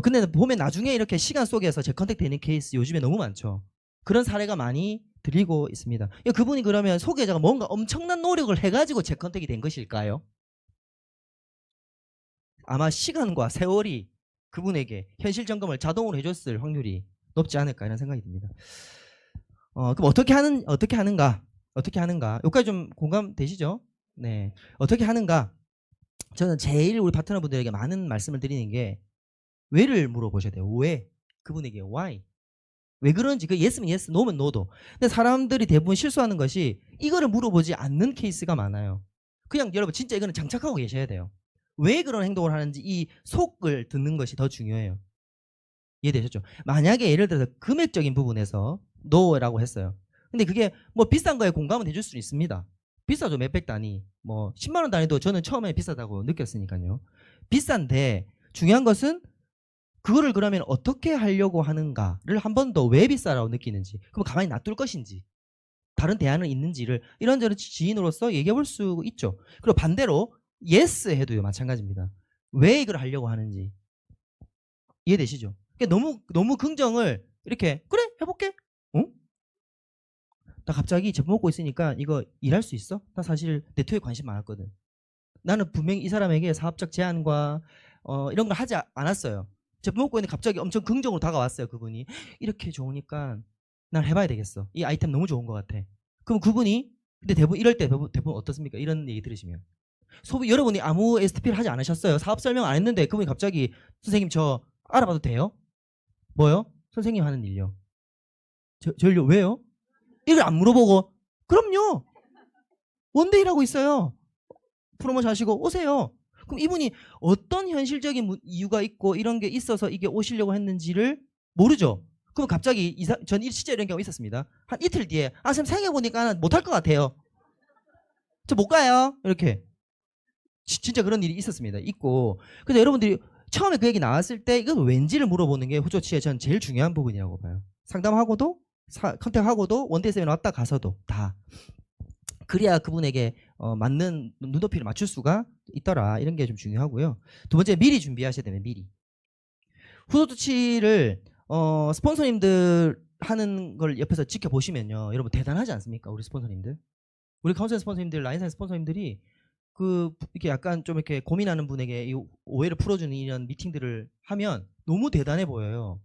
근데 보면 나중에 이렇게 시간 속에서 재컨택 되는 케이스 요즘에 너무 많죠. 그런 사례가 많이 들리고 있습니다. 그분이 그러면 소개자가 뭔가 엄청난 노력을 해가지고 재컨택이 된 것일까요? 아마 시간과 세월이 그분에게 현실 점검을 자동으로 해줬을 확률이 높지 않을까 이런 생각이 듭니다. 그럼 어떻게 하는가? 여기까지 좀 공감되시죠? 네. 어떻게 하는가? 저는 제일 우리 파트너분들에게 많은 말씀을 드리는 게 왜를 물어보셔야 돼요. 왜? 그분에게 why? 왜 그런지. 그 yes면 yes, no면 no도. 근데 사람들이 대부분 실수하는 것이 이거를 물어보지 않는 케이스가 많아요. 그냥 여러분 진짜 이거는 장착하고 계셔야 돼요. 왜 그런 행동을 하는지 이 속을 듣는 것이 더 중요해요. 이해되셨죠? 만약에 예를 들어서 금액적인 부분에서 no라고 했어요. 근데 그게 뭐 비싼 거에 공감은 해줄 수 있습니다. 비싸죠. 몇백 단위. 뭐 10만 원 단위도 저는 처음에 비싸다고 느꼈으니까요. 비싼데 중요한 것은 그거를 그러면 어떻게 하려고 하는가를 한 번 더 왜 비싸라고 느끼는지, 그럼 가만히 놔둘 것인지, 다른 대안은 있는지를 이런저런 지인으로서 얘기해 볼 수 있죠. 그리고 반대로 yes 해도요 마찬가지입니다. 왜 이걸 하려고 하는지 이해되시죠? 그러니까 너무 긍정을 이렇게 그래 해볼게. 어? 나 갑자기 제품 먹고 있으니까 이거 일할 수 있어? 나 사실 네트워크에 관심 많았거든. 나는 분명히 이 사람에게 사업적 제안과 이런 걸 하지 않았어요. 제품 먹고 있는데 갑자기 엄청 긍정으로 다가왔어요. 그분이 이렇게 좋으니까 난 해봐야 되겠어. 이 아이템 너무 좋은 것 같아. 그럼 그분이 근데 대부분 이럴 때 대부분 어떻습니까? 이런 얘기 들으시면 여러분이 아무 STP를 하지 않으셨어요. 사업 설명 안 했는데 그분이 갑자기 선생님 저 알아봐도 돼요? 뭐요? 선생님 하는 일요. 저를요? 왜요? 이걸 안 물어보고 그럼요. 원데이 하고 있어요. 프로모션 하시고 오세요. 그럼 이분이 어떤 현실적인 이유가 있고 이런 게 있어서 이게 오시려고 했는지를 모르죠. 그럼 갑자기 전 실제 이런 경우 있었습니다. 한 이틀 뒤에 선생님 생각해보니까 못할 것 같아요. 저 못 가요. 이렇게. 진짜 그런 일이 있었습니다. 있고. 그래서 여러분들이 처음에 그 얘기 나왔을 때 이건 왠지를 물어보는 게 후조치에 전 제일 중요한 부분이라고 봐요. 상담하고도 컨택하고도 원데이 세미나 왔다 가서도 다. 그래야 그분에게 맞는 눈높이를 맞출 수가 있더라. 이런 게 좀 중요하고요. 두 번째, 미리 준비하셔야 되면 미리. 후드터치를 스폰서님들 하는 걸 옆에서 지켜보시면요. 여러분 대단하지 않습니까? 우리 스폰서님들. 우리 카운셀 스폰서님들, 라인사인 스폰서님들이 이렇게 약간 좀 이렇게 고민하는 분에게 이 오해를 풀어주는 이런 미팅들을 하면 너무 대단해 보여요.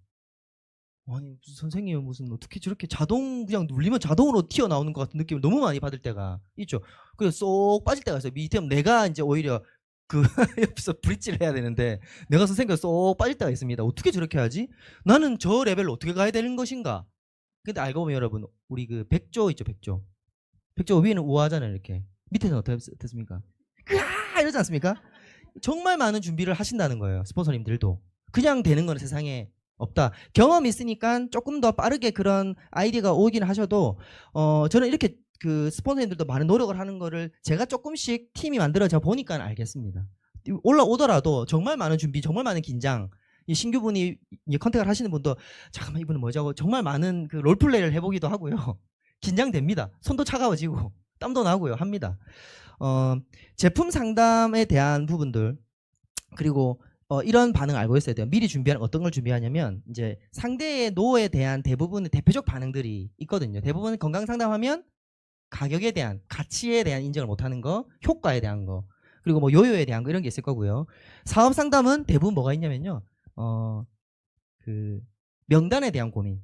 아니 무슨 선생님은 무슨 어떻게 저렇게 그냥 눌리면 자동으로 튀어나오는 것 같은 느낌을 너무 많이 받을 때가 있죠. 그래서 쏙 빠질 때가 있어요. 밑에 내가 이제 오히려 그 옆에서 브릿지를 해야 되는데 내가 선생님과 쏙 빠질 때가 있습니다. 어떻게 저렇게 하지? 나는 저 레벨로 어떻게 가야 되는 것인가? 근데 알고 보면 여러분 우리 그 백조 있죠. 백조 위에는 우아하잖아요. 이렇게 밑에는 어떻습니까? 으아 이러지 않습니까? 정말 많은 준비를 하신다는 거예요. 스폰서님들도. 그냥 되는 건 세상에 없다. 경험이 있으니까 조금 더 빠르게 그런 아이디어가 오긴 하셔도 저는 이렇게 그 스폰서님들도 많은 노력을 하는 거를 제가 조금씩 팀이 만들어져 보니까 알겠습니다. 올라오더라도 정말 많은 준비, 정말 많은 긴장. 이 신규분이 컨택을 하시는 분도 잠깐만 이분은 뭐지 하고 정말 많은 그 롤플레이를 해보기도 하고요. 긴장됩니다. 손도 차가워지고 땀도 나고요. 합니다. 제품 상담에 대한 부분들 그리고 이런 반응 알고 있어야 돼요. 미리 준비하는 어떤 걸 준비하냐면 이제 상대의 노에 대한 대부분의 대표적 반응들이 있거든요. 대부분 건강 상담하면 가격에 대한 가치에 대한 인정을 못하는 거, 효과에 대한 거, 그리고 뭐 요요에 대한 거 이런 게 있을 거고요. 사업 상담은 대부분 뭐가 있냐면요. 그 명단에 대한 고민.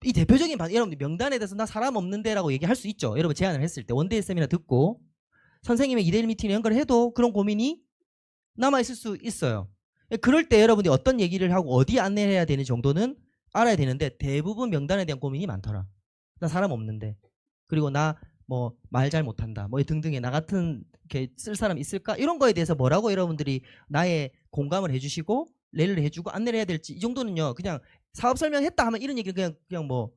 이 대표적인 여러분들 명단에 대해서 나 사람 없는데라고 얘기할 수 있죠. 여러분 제안을 했을 때 원데이 세미나 듣고 선생님의 2대1 미팅에 연결해도 그런 고민이 남아 있을 수 있어요. 그럴 때 여러분이 어떤 얘기를 하고 어디 안내해야 되는 정도는 알아야 되는데 대부분 명단에 대한 고민이 많더라. 나 사람 없는데. 그리고 나 뭐 말 잘 못한다. 뭐 등등의 나 같은 이렇게 쓸 사람 있을까? 이런 거에 대해서 뭐라고 여러분들이 나의 공감을 해주시고 레를 해주고 안내를 해야 될지 이 정도는요. 그냥 사업 설명했다 하면 이런 얘기를 그냥 뭐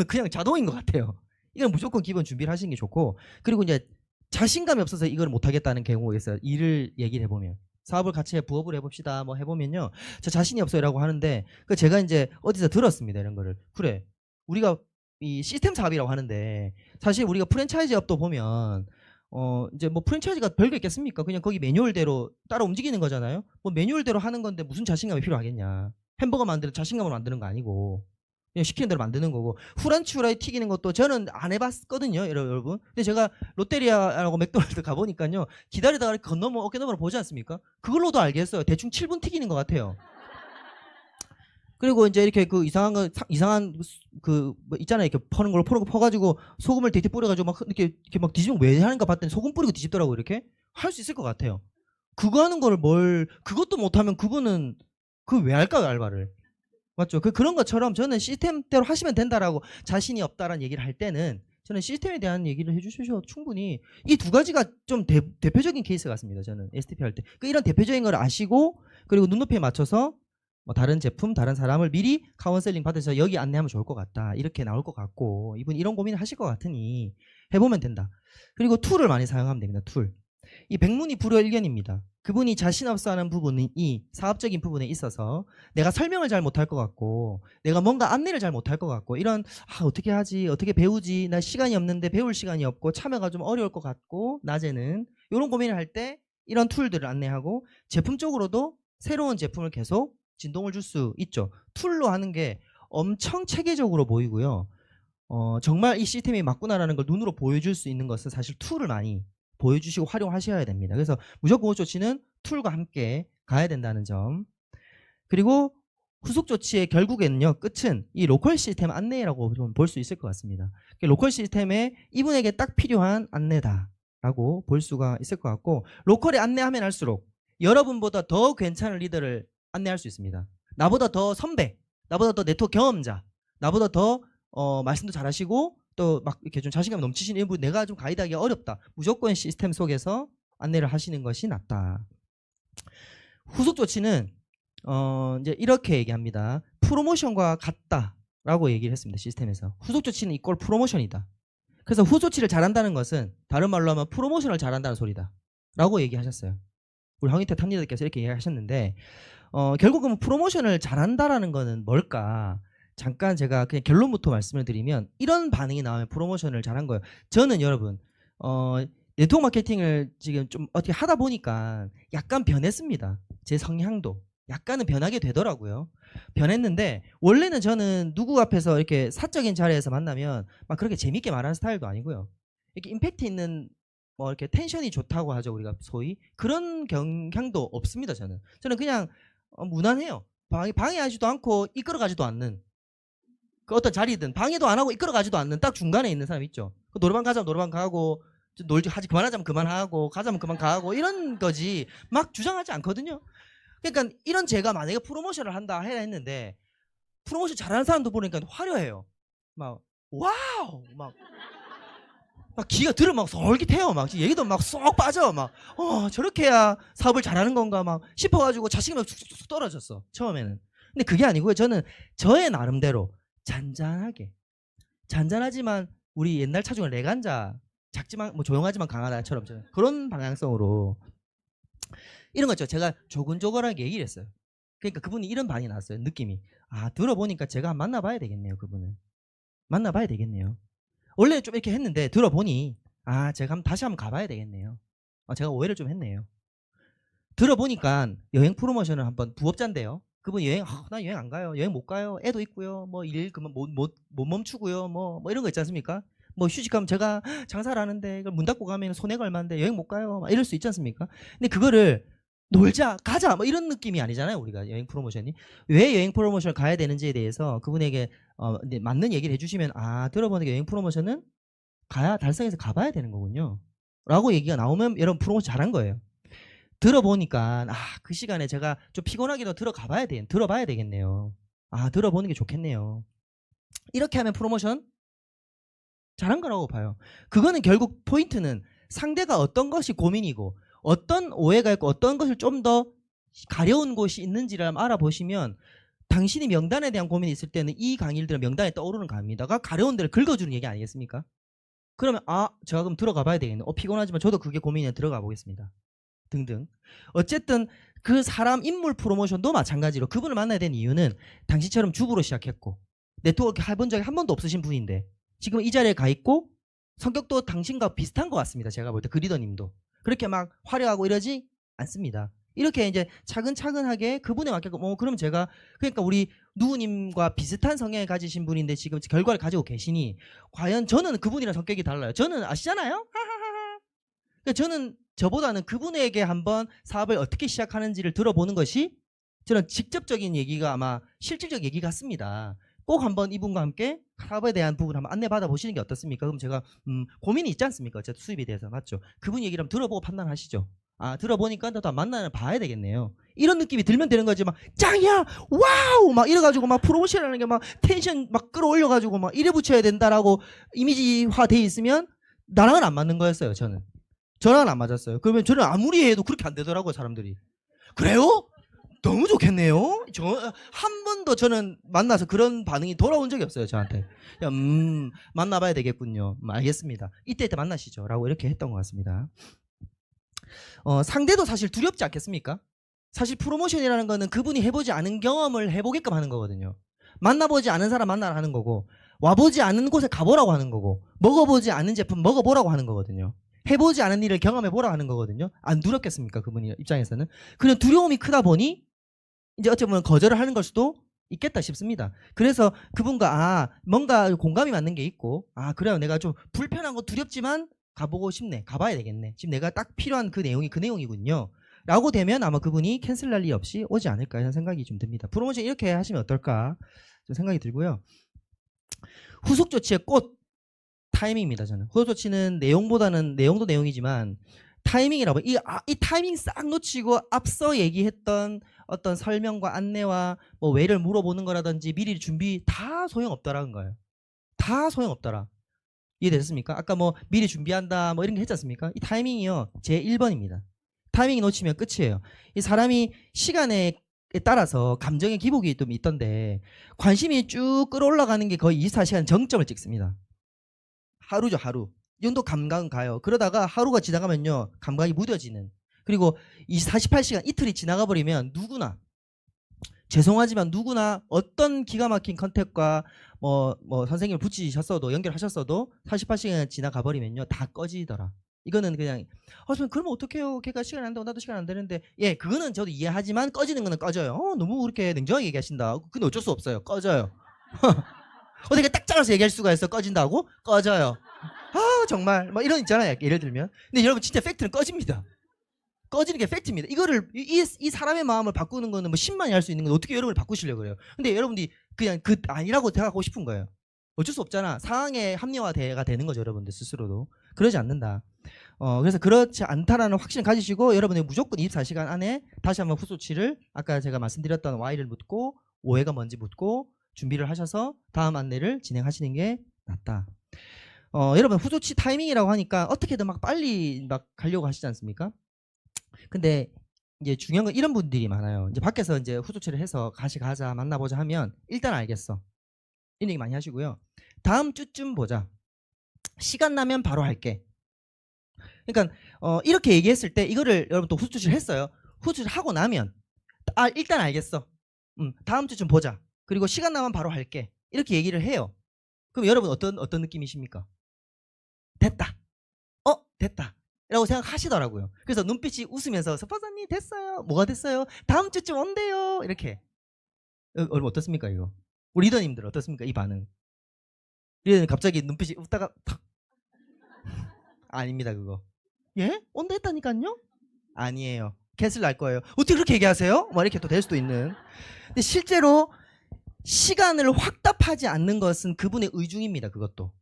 그냥 자동인 것 같아요. 이건 무조건 기본 준비를 하시는 게 좋고 그리고 이제 자신감이 없어서 이걸 못하겠다는 경우가 있어요. 일을 얘기를 해보면 사업을 같이 부업을 해봅시다 뭐 해보면요 저 자신이 없어요라고 하는데 그 제가 이제 어디서 들었습니다 이런 거를 그래 우리가 이 시스템 사업이라고 하는데 사실 우리가 프랜차이즈 업도 보면 이제 뭐 프랜차이즈가 별게 있겠습니까? 그냥 거기 매뉴얼대로 따라 움직이는 거잖아요. 뭐 매뉴얼대로 하는 건데 무슨 자신감이 필요하겠냐? 햄버거 만드는 자신감으로 만드는 거 아니고 그냥 시키는 대로 만드는 거고 후라이드 후라이 튀기는 것도 저는 안 해봤거든요 여러분. 근데 제가 롯데리아라고 맥도날드 가보니까요 기다리다가 건너면 어깨너머로 보지 않습니까? 그걸로도 알겠어요. 대충 7분 튀기는 것 같아요. 그리고 이제 이렇게 그 이상한 그 뭐 있잖아요. 이렇게 퍼는 걸 퍼가지고 소금을 되게 뿌려가지고 막 이렇게 막 뒤집으면 왜 하는가 봤더니 소금 뿌리고 뒤집더라고 이렇게 할 수 있을 것 같아요. 그거 하는 거를 그것도 못하면 그분은 그 왜 할까요 알바를? 맞죠? 그런 것처럼 저는 시스템대로 하시면 된다라고 자신이 없다라는 얘기를 할 때는 저는 시스템에 대한 얘기를 해주셔도 충분히 이 두 가지가 좀 대표적인 케이스 같습니다. 저는 STP 할 때 이런 대표적인 걸 아시고 그리고 눈높이에 맞춰서 뭐 다른 제품, 다른 사람을 미리 카운셀링 받으셔서 여기 안내하면 좋을 것 같다. 이렇게 나올 것 같고 이분 이런 고민을 하실 것 같으니 해보면 된다. 그리고 툴을 많이 사용하면 됩니다. 툴. 이 백문이 불여일견입니다. 그분이 자신 없어하는 부분이 이 사업적인 부분에 있어서 내가 설명을 잘 못할 것 같고 내가 뭔가 안내를 잘 못할 것 같고 이런 어떻게 하지 어떻게 배우지 나 시간이 없는데 배울 시간이 없고 참여가 좀 어려울 것 같고 낮에는 이런 고민을 할 때 이런 툴들을 안내하고 제품 쪽으로도 새로운 제품을 계속 진동을 줄 수 있죠. 툴로 하는 게 엄청 체계적으로 보이고요. 정말 이 시스템이 맞구나라는 걸 눈으로 보여줄 수 있는 것은 사실 툴을 많이 보여주시고 활용하셔야 됩니다. 그래서 무조건 후속 조치는 툴과 함께 가야 된다는 점. 그리고 후속 조치의 결국에는요. 끝은 이 로컬 시스템 안내라고 좀 볼 수 있을 것 같습니다. 로컬 시스템에 이분에게 딱 필요한 안내다라고 볼 수가 있을 것 같고 로컬에 안내하면 할수록 여러분보다 더 괜찮은 리더를 안내할 수 있습니다. 나보다 더 선배, 나보다 더 네트워크 경험자, 나보다 더 말씀도 잘하시고 또 막 이렇게 좀 자신감 넘치시는 일부 내가 좀 가이드하기가 어렵다. 무조건 시스템 속에서 안내를 하시는 것이 낫다. 후속 조치는 이제 이렇게 얘기합니다. 프로모션과 같다라고 얘기를 했습니다. 시스템에서 후속 조치는 이꼴 프로모션이다. 그래서 후속 조치를 잘한다는 것은 다른 말로 하면 프로모션을 잘한다는 소리다라고 얘기하셨어요. 우리 황희태 탑리더께서 이렇게 얘기하셨는데 결국은 프로모션을 잘한다라는 거는 뭘까? 잠깐 제가 그냥 결론부터 말씀을 드리면 이런 반응이 나오면 프로모션을 잘한 거예요. 저는 여러분 네트워크 마케팅을 지금 좀 어떻게 하다 보니까 약간 변했습니다. 제 성향도 약간은 변하게 되더라고요. 변했는데 원래는 저는 누구 앞에서 이렇게 사적인 자리에서 만나면 막 그렇게 재밌게 말하는 스타일도 아니고요. 이렇게 임팩트 있는 뭐 이렇게 텐션이 좋다고 하죠 우리가 소위 그런 경향도 없습니다. 저는 그냥 무난해요. 방해하지도 않고 이끌어가지도 않는 그 어떤 자리든 방해도 안 하고 이끌어가지도 않는 딱 중간에 있는 사람 있죠. 그 노래방 가자면 노래방 가고 놀지 하지 그만하자면 그만하고 가자면 그만 가고 이런 거지 막 주장하지 않거든요. 그러니까 이런 제가 만약에 프로모션을 한다 해야 했는데 프로모션 잘하는 사람도 보니까 화려해요. 막 와우 막 기가 들으면 막 솔깃해요. 막 얘기도 막 쏙 빠져. 막 저렇게 해야 사업을 잘하는 건가 막 싶어가지고 자신감이 쑥쑥 떨어졌어 처음에는. 근데 그게 아니고요. 저는 저의 나름대로 잔잔하지만 우리 옛날 차중에 레간자 작지만 뭐 조용하지만 강하다처럼 저는 그런 방향성으로 이런 거죠. 제가 조근조근하게 얘기를 했어요. 그러니까 그분이 이런 반응이 나왔어요. 느낌이. 아, 들어보니까 제가 한번 만나봐야 되겠네요. 그분을. 만나봐야 되겠네요. 원래 좀 이렇게 했는데 들어보니 아, 제가 다시 한번 가봐야 되겠네요. 제가 오해를 좀 했네요. 들어보니까 여행 프로모션을 한번 부업자인데요. 그분 여행, 나 여행 안 가요. 여행 못 가요. 애도 있고요. 뭐 일 그만 못 멈추고요. 뭐 이런 거 있지 않습니까? 뭐 휴직하면 제가 장사를 하는데 이걸 문 닫고 가면 손해가 얼마인데 여행 못 가요. 막 이럴 수 있지 않습니까? 근데 그거를 놀자, 가자, 뭐 이런 느낌이 아니잖아요. 우리가 여행 프로모션이 왜 여행 프로모션을 가야 되는지에 대해서 그분에게 이제 맞는 얘기를 해주시면 아, 들어보니까 여행 프로모션은 가야 달성해서 가봐야 되는 거군요. 라고 얘기가 나오면 여러분 프로모션 잘한 거예요. 들어보니까 그 시간에 제가 좀 피곤하기도 들어봐야 되겠네요. 들어보는 게 좋겠네요. 이렇게 하면 프로모션 잘한 거라고 봐요. 그거는 결국 포인트는 상대가 어떤 것이 고민이고 어떤 오해가 있고 어떤 것을 좀 더 가려운 곳이 있는지를 알아보시면 당신이 명단에 대한 고민이 있을 때는 이 강의들은 명단에 떠오르는 강의다가 가려운 데를 긁어주는 얘기 아니겠습니까? 그러면 제가 그럼 들어가 봐야 되겠네. 피곤하지만 저도 그게 고민이라 들어가 보겠습니다. 등등. 어쨌든 그 사람 인물 프로모션도 마찬가지로 그분을 만나야 되는 이유는 당신처럼 주부로 시작했고 네트워크 해본 적이 한 번도 없으신 분인데 지금 이 자리에 가 있고 성격도 당신과 비슷한 것 같습니다. 제가 볼 때 그 리더님도 그렇게 막 화려하고 이러지 않습니다. 이렇게 이제 차근차근하게 그분에 맞게끔 그럼 제가 그러니까 우리 누구님과 비슷한 성향을 가지신 분인데 지금 결과를 가지고 계시니 과연 저는 그분이랑 성격이 달라요. 저는 아시잖아요. 하하하하. 그러니까 저는 저보다는 그분에게 한번 사업을 어떻게 시작하는지를 들어보는 것이 저는 직접적인 얘기가 아마 실질적 얘기 같습니다. 꼭 한번 이분과 함께 사업에 대한 부분 한번 안내받아 보시는 게 어떻습니까? 그럼 제가 고민이 있지 않습니까? 어쨌든 수입에 대해서 맞죠? 그분 얘기를 한번 들어보고 판단하시죠. 들어보니까 나도 만나는 봐야 되겠네요. 이런 느낌이 들면 되는 거지. 막 짱이야, 와우, 막 이래가지고 막 프로모션이라는 게 막 텐션 막 끌어올려가지고 막 이래 붙여야 된다라고 이미지화 돼 있으면 나랑은 안 맞는 거였어요. 저랑은 안 맞았어요. 그러면 저는 아무리 해도 그렇게 안 되더라고요, 사람들이. 그래요? 너무 좋겠네요. 한 번도 저는 만나서 그런 반응이 돌아온 적이 없어요, 저한테. 만나봐야 되겠군요. 알겠습니다. 이때 만나시죠. 라고 이렇게 했던 것 같습니다. 상대도 사실 두렵지 않겠습니까? 사실 프로모션이라는 거는 그분이 해보지 않은 경험을 해보게끔 하는 거거든요. 만나보지 않은 사람 만나라 하는 거고, 와보지 않은 곳에 가보라고 하는 거고, 먹어보지 않은 제품 먹어보라고 하는 거거든요. 해보지 않은 일을 경험해보라고 하는 거거든요. 안 두렵겠습니까? 그분 입장에서는. 그냥 두려움이 크다 보니 이제 어찌 보면 거절을 하는 걸 수도 있겠다 싶습니다. 그래서 그분과 뭔가 공감이 맞는 게 있고 그래요. 내가 좀 불편한 거 두렵지만 가보고 싶네. 가봐야 되겠네. 지금 내가 딱 필요한 그 내용이 그 내용이군요. 라고 되면 아마 그분이 캔슬할 일 없이 오지 않을까 이런 생각이 좀 듭니다. 프로모션 이렇게 하시면 어떨까 좀 생각이 들고요. 후속 조치의 꽃 타이밍입니다. 저는 후속 조치는 내용보다는 내용도 내용이지만 타이밍이라고 이 타이밍 싹 놓치고 앞서 얘기했던 어떤 설명과 안내와 뭐 왜를 물어보는 거라든지 미리 준비 다 소용없다라는 거예요. 다 소용없더라. 이해됐습니까? 아까 뭐 미리 준비한다 뭐 이런 게 했지 않습니까? 이 타이밍이요. 제 1번입니다. 타이밍이 놓치면 끝이에요. 이 사람이 시간에 따라서 감정의 기복이 좀 있던데 관심이 쭉 끌어올라가는 게 거의 24시간 정점을 찍습니다. 하루죠, 하루. 이 정도 감각은 가요. 그러다가 하루가 지나가면요, 감각이 무뎌지는. 그리고 48시간 이틀이 지나가 버리면 누구나 죄송하지만 누구나 어떤 기가 막힌 컨택과 뭐 선생님을 붙이셨어도 연결하셨어도 48시간 지나가 버리면요 다 꺼지더라. 이거는 그냥 선생님 그러면 어떡해요? 걔가 시간 안 되고 나도 시간 안 되는데 그거는 저도 이해하지만 꺼지는 거는 꺼져요. 너무 그렇게 냉정하게 얘기하신다. 근데 어쩔 수 없어요. 꺼져요. 어떻게 딱 잘라서 얘기할 수가 있어? 꺼진다고? 꺼져요. 정말 뭐 이런 있잖아요. 예를 들면. 근데 여러분 진짜 팩트는 꺼집니다. 꺼지는 게 팩트입니다. 이거를 이 사람의 마음을 바꾸는 거는 뭐 10만이 할 수 있는 건데 어떻게 여러분을 바꾸시려고 그래요? 근데 여러분들이 그냥 아니라고 생각하고 싶은 거예요. 어쩔 수 없잖아. 상황에 합리화가 되는 거죠, 여러분들 스스로도. 그러지 않는다. 그래서 그렇지 않다라는 확신을 가지시고 여러분이 무조건 24시간 안에 다시 한번 후소치를 아까 제가 말씀드렸던 Y를 묻고 오해가 뭔지 묻고 준비를 하셔서 다음 안내를 진행하시는 게 낫다. 여러분 후소치 타이밍이라고 하니까 어떻게든 막 빨리 막 가려고 하시지 않습니까? 근데 이제 중요한 건 이런 분들이 많아요. 이제 밖에서 이제 후소치를 해서 가자 만나보자 하면 일단 알겠어. 이런 얘기 많이 하시고요. 다음 주쯤 보자. 시간 나면 바로 할게. 그러니까 이렇게 얘기했을 때 이거를 여러분 또 후추질 했어요. 후추질 하고 나면 일단 알겠어. 다음 주쯤 보자. 그리고 시간 나면 바로 할게. 이렇게 얘기를 해요. 그럼 여러분 어떤 느낌이십니까? 됐다. 됐다. 라고 생각하시더라고요. 그래서 눈빛이 웃으면서 스폰서님 됐어요. 뭐가 됐어요? 다음 주쯤 온대요. 이렇게. 여러분 어떻습니까 이거? 우리 리더님들 어떻습니까 이 반응? 리더님 갑자기 눈빛이 웃다가 탁. 아닙니다 그거. 예? 온다 했다니까요? 아니에요. 캔슬 날 거예요. 어떻게 그렇게 얘기하세요? 뭐 이렇게 또 될 수도 있는. 근데 실제로 시간을 확답하지 않는 것은 그분의 의중입니다. 그것도.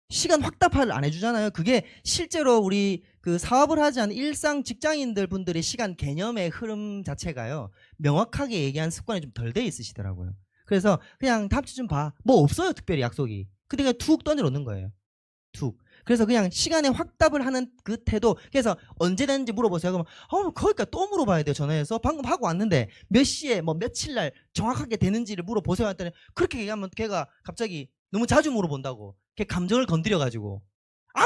시간 확답을 안 해주잖아요. 그게 실제로 우리 그 사업을 하지 않은 일상 직장인들 분들의 시간 개념의 흐름 자체가요. 명확하게 얘기한 습관이 좀 덜 돼 있으시더라고요. 그래서 그냥 다음 주 좀 봐. 뭐 없어요. 특별히 약속이. 근데 그냥 툭 던져놓는 거예요. 툭. 그래서 그냥 시간에 확답을 하는 그 태도. 그래서 언제 되는지 물어보세요. 그러면 거기까지 또 물어봐야 돼요. 전화해서. 방금 하고 왔는데 몇 시에 뭐 며칠 날 정확하게 되는지를 물어보세요. 했더니 그렇게 얘기하면 걔가 갑자기 너무 자주 물어본다고. 걔 감정을 건드려가지고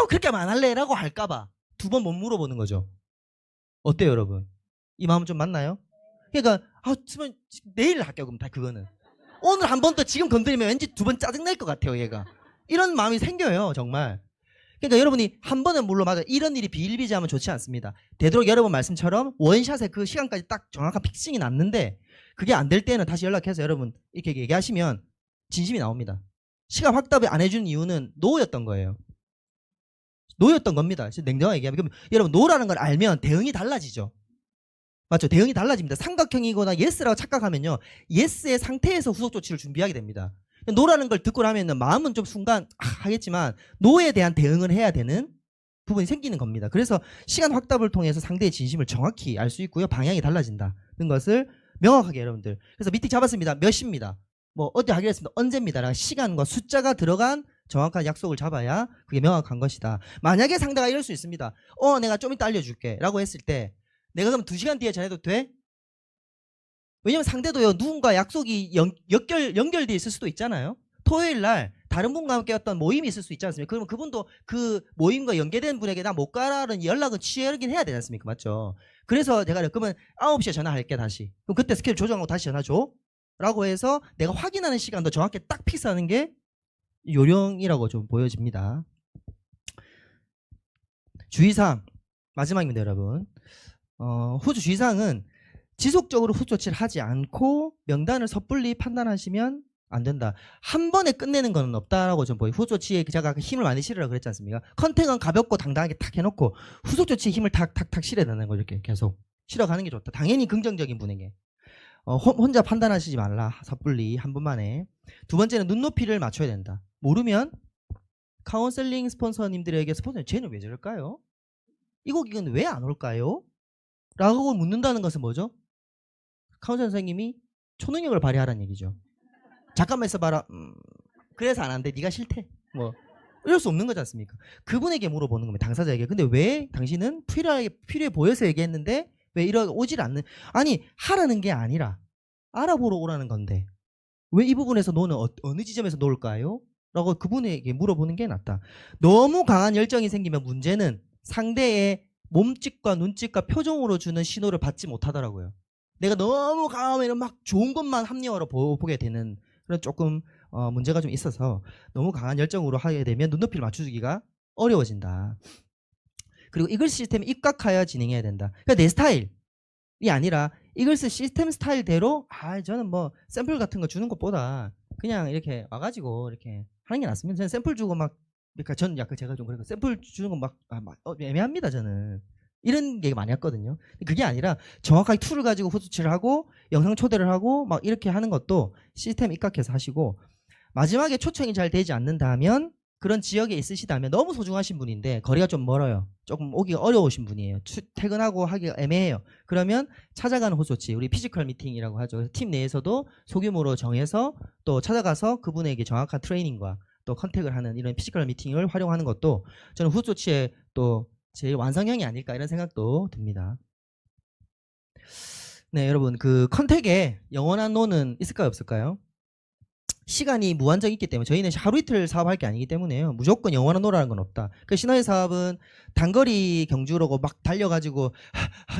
그렇게 하면 안 할래 라고 할까봐 2번 못 물어보는 거죠. 어때요 여러분? 이 마음 좀 맞나요? 그러니까 내일 할게요. 그럼 다 그거는 오늘 한 번 더 지금 건드리면 왠지 2번 짜증날 것 같아요. 얘가 이런 마음이 생겨요 정말. 그러니까 여러분이 한 번은 물론 맞아요. 이런 일이 비일비재하면 좋지 않습니다. 되도록 여러분 말씀처럼 원샷에 그 시간까지 딱 정확한 픽싱이 났는데 그게 안 될 때는 다시 연락해서 여러분 이렇게 얘기하시면 진심이 나옵니다. 시간 확답을 안 해준 이유는 노였던 거예요. 노였던 겁니다. 냉정하게 얘기하면. 그럼 여러분 노라는 걸 알면 대응이 달라지죠. 맞죠? 대응이 달라집니다. 삼각형이거나 예스라고 착각하면요. 예스의 상태에서 후속 조치를 준비하게 됩니다. 노라는 걸 듣고 나면 마음은 좀 순간 하겠지만 노에 대한 대응을 해야 되는 부분이 생기는 겁니다. 그래서 시간 확답을 통해서 상대의 진심을 정확히 알 수 있고요. 방향이 달라진다는 것을 명확하게 여러분들. 그래서 미팅 잡았습니다. 몇 시입니다. 뭐 어디 하기로 했습니다. 언제입니다. 시간과 숫자가 들어간 정확한 약속을 잡아야 그게 명확한 것이다. 만약에 상대가 이럴 수 있습니다. 내가 좀 이따 알려줄게 라고 했을 때 내가 그럼 2시간 뒤에 전해도 돼? 왜냐면 상대도요 누군가 약속이 연결돼 있을 수도 있잖아요. 토요일 날 다른 분과 함께 어떤 모임이 있을 수 있지 않습니까? 그러면 그분도 그 모임과 연계된 분에게 나 못 가라는 연락은 취하긴 해야 되지 않습니까? 맞죠? 그래서 내가 그러면 9시에 전화할게 다시. 그럼 그때 스케줄 조정하고 다시 전화 줘. 라고 해서 내가 확인하는 시간도 정확히 딱 픽스하는 게 요령이라고 좀 보여집니다. 주의사항 마지막입니다 여러분. 후주 주의사항은 지속적으로 후주 조치를 하지 않고 명단을 섣불리 판단하시면 안 된다. 한 번에 끝내는 건 없다라고 좀 보여요. 후속 조치에 제가 힘을 많이 실으라고 그랬지 않습니까? 컨택은 가볍고 당당하게 탁 해놓고 후속 조치에 힘을 탁탁탁 실어야 되는 거죠. 이렇게 계속 실어가는 게 좋다. 당연히 긍정적인 분에게. 혼자 판단하시지 말라. 섣불리 한 번만에. 두 번째는 눈높이를 맞춰야 된다. 모르면 카운셀링 스폰서님들에게 스폰서님 쟤는 왜 저럴까요? 이 고객은 왜 안 올까요? 라고 묻는다는 것은 뭐죠? 카운셀 선생님이 초능력을 발휘하라는 얘기죠. 잠깐만 있어봐라. 그래서 안 한대. 네가 싫대. 뭐 이럴 수 없는 거지 않습니까? 그분에게 물어보는 겁니다. 당사자에게. 근데 왜 당신은 필요해 보여서 얘기했는데 왜 오질 않는. 아니 하라는 게 아니라 알아보러 오라는 건데 왜 이 부분에서 너는 어느 지점에서 놓을까요? 라고 그분에게 물어보는 게 낫다. 너무 강한 열정이 생기면 문제는 상대의 몸짓과 눈짓과 표정으로 주는 신호를 받지 못하더라고요. 내가 너무 강하면 막 좋은 것만 합리화로 보게 되는 그런 조금 문제가 좀 있어서 너무 강한 열정으로 하게 되면 눈높이를 맞추기가 어려워진다. 그리고 이글 시스템에 입각하여 진행해야 된다. 그러니까 내 스타일이 아니라 이글스 시스템 스타일대로 저는 뭐 샘플 같은 거 주는 것보다 그냥 이렇게 와가지고 이렇게 하는 게 낫습니다. 저는 샘플 주고 막 그러니까 저는 약간 제가 좀 그러니까 샘플 주는 건 막 애매합니다. 저는 이런 게 많이 했거든요. 그게 아니라 정확하게 툴을 가지고 후수치를 하고 영상 초대를 하고 막 이렇게 하는 것도 시스템 입각해서 하시고 마지막에 초청이 잘 되지 않는다면 그런 지역에 있으시다면 너무 소중하신 분인데 거리가 좀 멀어요. 조금 오기가 어려우신 분이에요. 퇴근하고 하기가 애매해요. 그러면 찾아가는 호소치, 우리 피지컬 미팅이라고 하죠. 팀 내에서도 소규모로 정해서 또 찾아가서 그분에게 정확한 트레이닝과 또 컨택을 하는 이런 피지컬 미팅을 활용하는 것도 저는 후소치의 또 제일 완성형이 아닐까 이런 생각도 듭니다. 네, 여러분 그 컨택에 영원한 노는 있을까요 없을까요? 시간이 무한정 있기 때문에 저희는 하루 이틀 사업할 게 아니기 때문에요. 무조건 영원한 노라는 건 없다. 그 시너지 사업은 단거리 경주로고 막 달려가지고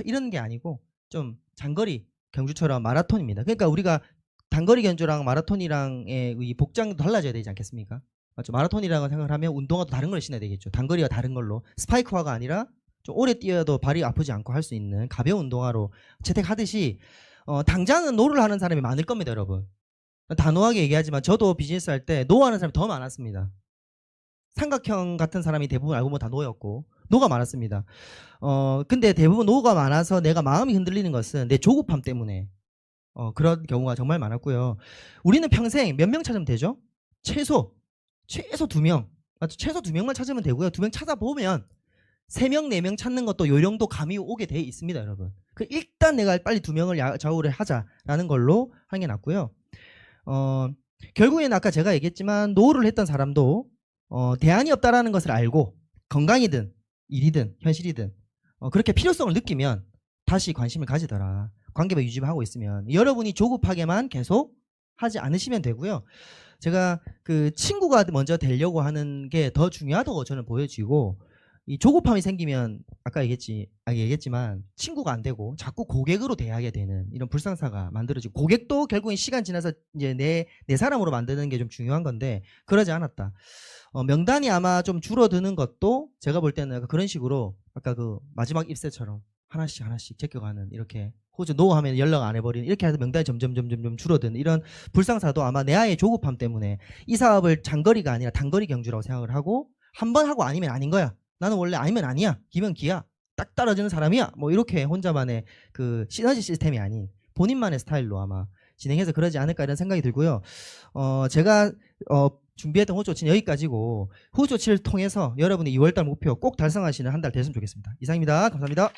이런 게 아니고 좀 장거리 경주처럼 마라톤입니다. 그러니까 우리가 단거리 경주랑 마라톤이랑의 이 복장도 달라져야 되지 않겠습니까? 맞죠? 마라톤이라고 생각을 하면 운동화도 다른 걸 신어야 되겠죠. 단거리와 다른 걸로 스파이크화가 아니라 좀 오래 뛰어도 발이 아프지 않고 할 수 있는 가벼운 운동화로 채택하듯이 당장은 노를 하는 사람이 많을 겁니다, 여러분. 단호하게 얘기하지만 저도 비즈니스 할 때 노하는 사람이 더 많았습니다. 삼각형 같은 사람이 대부분 알고 보면 다 노였고 노가 많았습니다. 근데 대부분 노가 많아서 내가 마음이 흔들리는 것은 내 조급함 때문에 그런 경우가 정말 많았고요. 우리는 평생 몇 명 찾으면 되죠? 최소 2명. 맞죠? 최소 2명만 찾으면 되고요. 2명 찾아보면 3명, 4명 찾는 것도 요령도 감이 오게 돼 있습니다, 여러분. 일단 내가 빨리 2명을 좌우를 하자라는 걸로 하는 게 낫고요. 결국에는 아까 제가 얘기했지만 노후를 했던 사람도 대안이 없다라는 것을 알고 건강이든 일이든 현실이든 그렇게 필요성을 느끼면 다시 관심을 가지더라. 관계를 유지하고 있으면 여러분이 조급하게만 계속 하지 않으시면 되고요. 제가 그 친구가 먼저 되려고 하는 게 더 중요하다고 저는 보여지고 이 조급함이 생기면 아까 얘기했지만 친구가 안 되고 자꾸 고객으로 대하게 되는 이런 불상사가 만들어지고 고객도 결국엔 시간 지나서 이제 내 사람으로 만드는 게 좀 중요한 건데 그러지 않았다. 명단이 아마 좀 줄어드는 것도 제가 볼 때는 그런 식으로 아까 그 마지막 입새처럼 하나씩 제껴가는 이렇게 호주 노하면 연락 안 해버리는 이렇게 해서 명단이 점점 줄어드는 이런 불상사도 아마 내 아이의 조급함 때문에 이 사업을 장거리가 아니라 단거리 경주라고 생각을 하고 한 번 하고 아니면 아닌 거야. 나는 원래 아니면 아니야. 기면 기야. 딱 떨어지는 사람이야. 뭐 이렇게 혼자만의 그 시너지 시스템이 아닌 본인만의 스타일로 아마 진행해서 그러지 않을까 이런 생각이 들고요. 제가 준비했던 호조치는 여기까지고 호조치를 통해서 여러분이 2월달 목표 꼭 달성하시는 한 달 됐으면 좋겠습니다. 이상입니다. 감사합니다.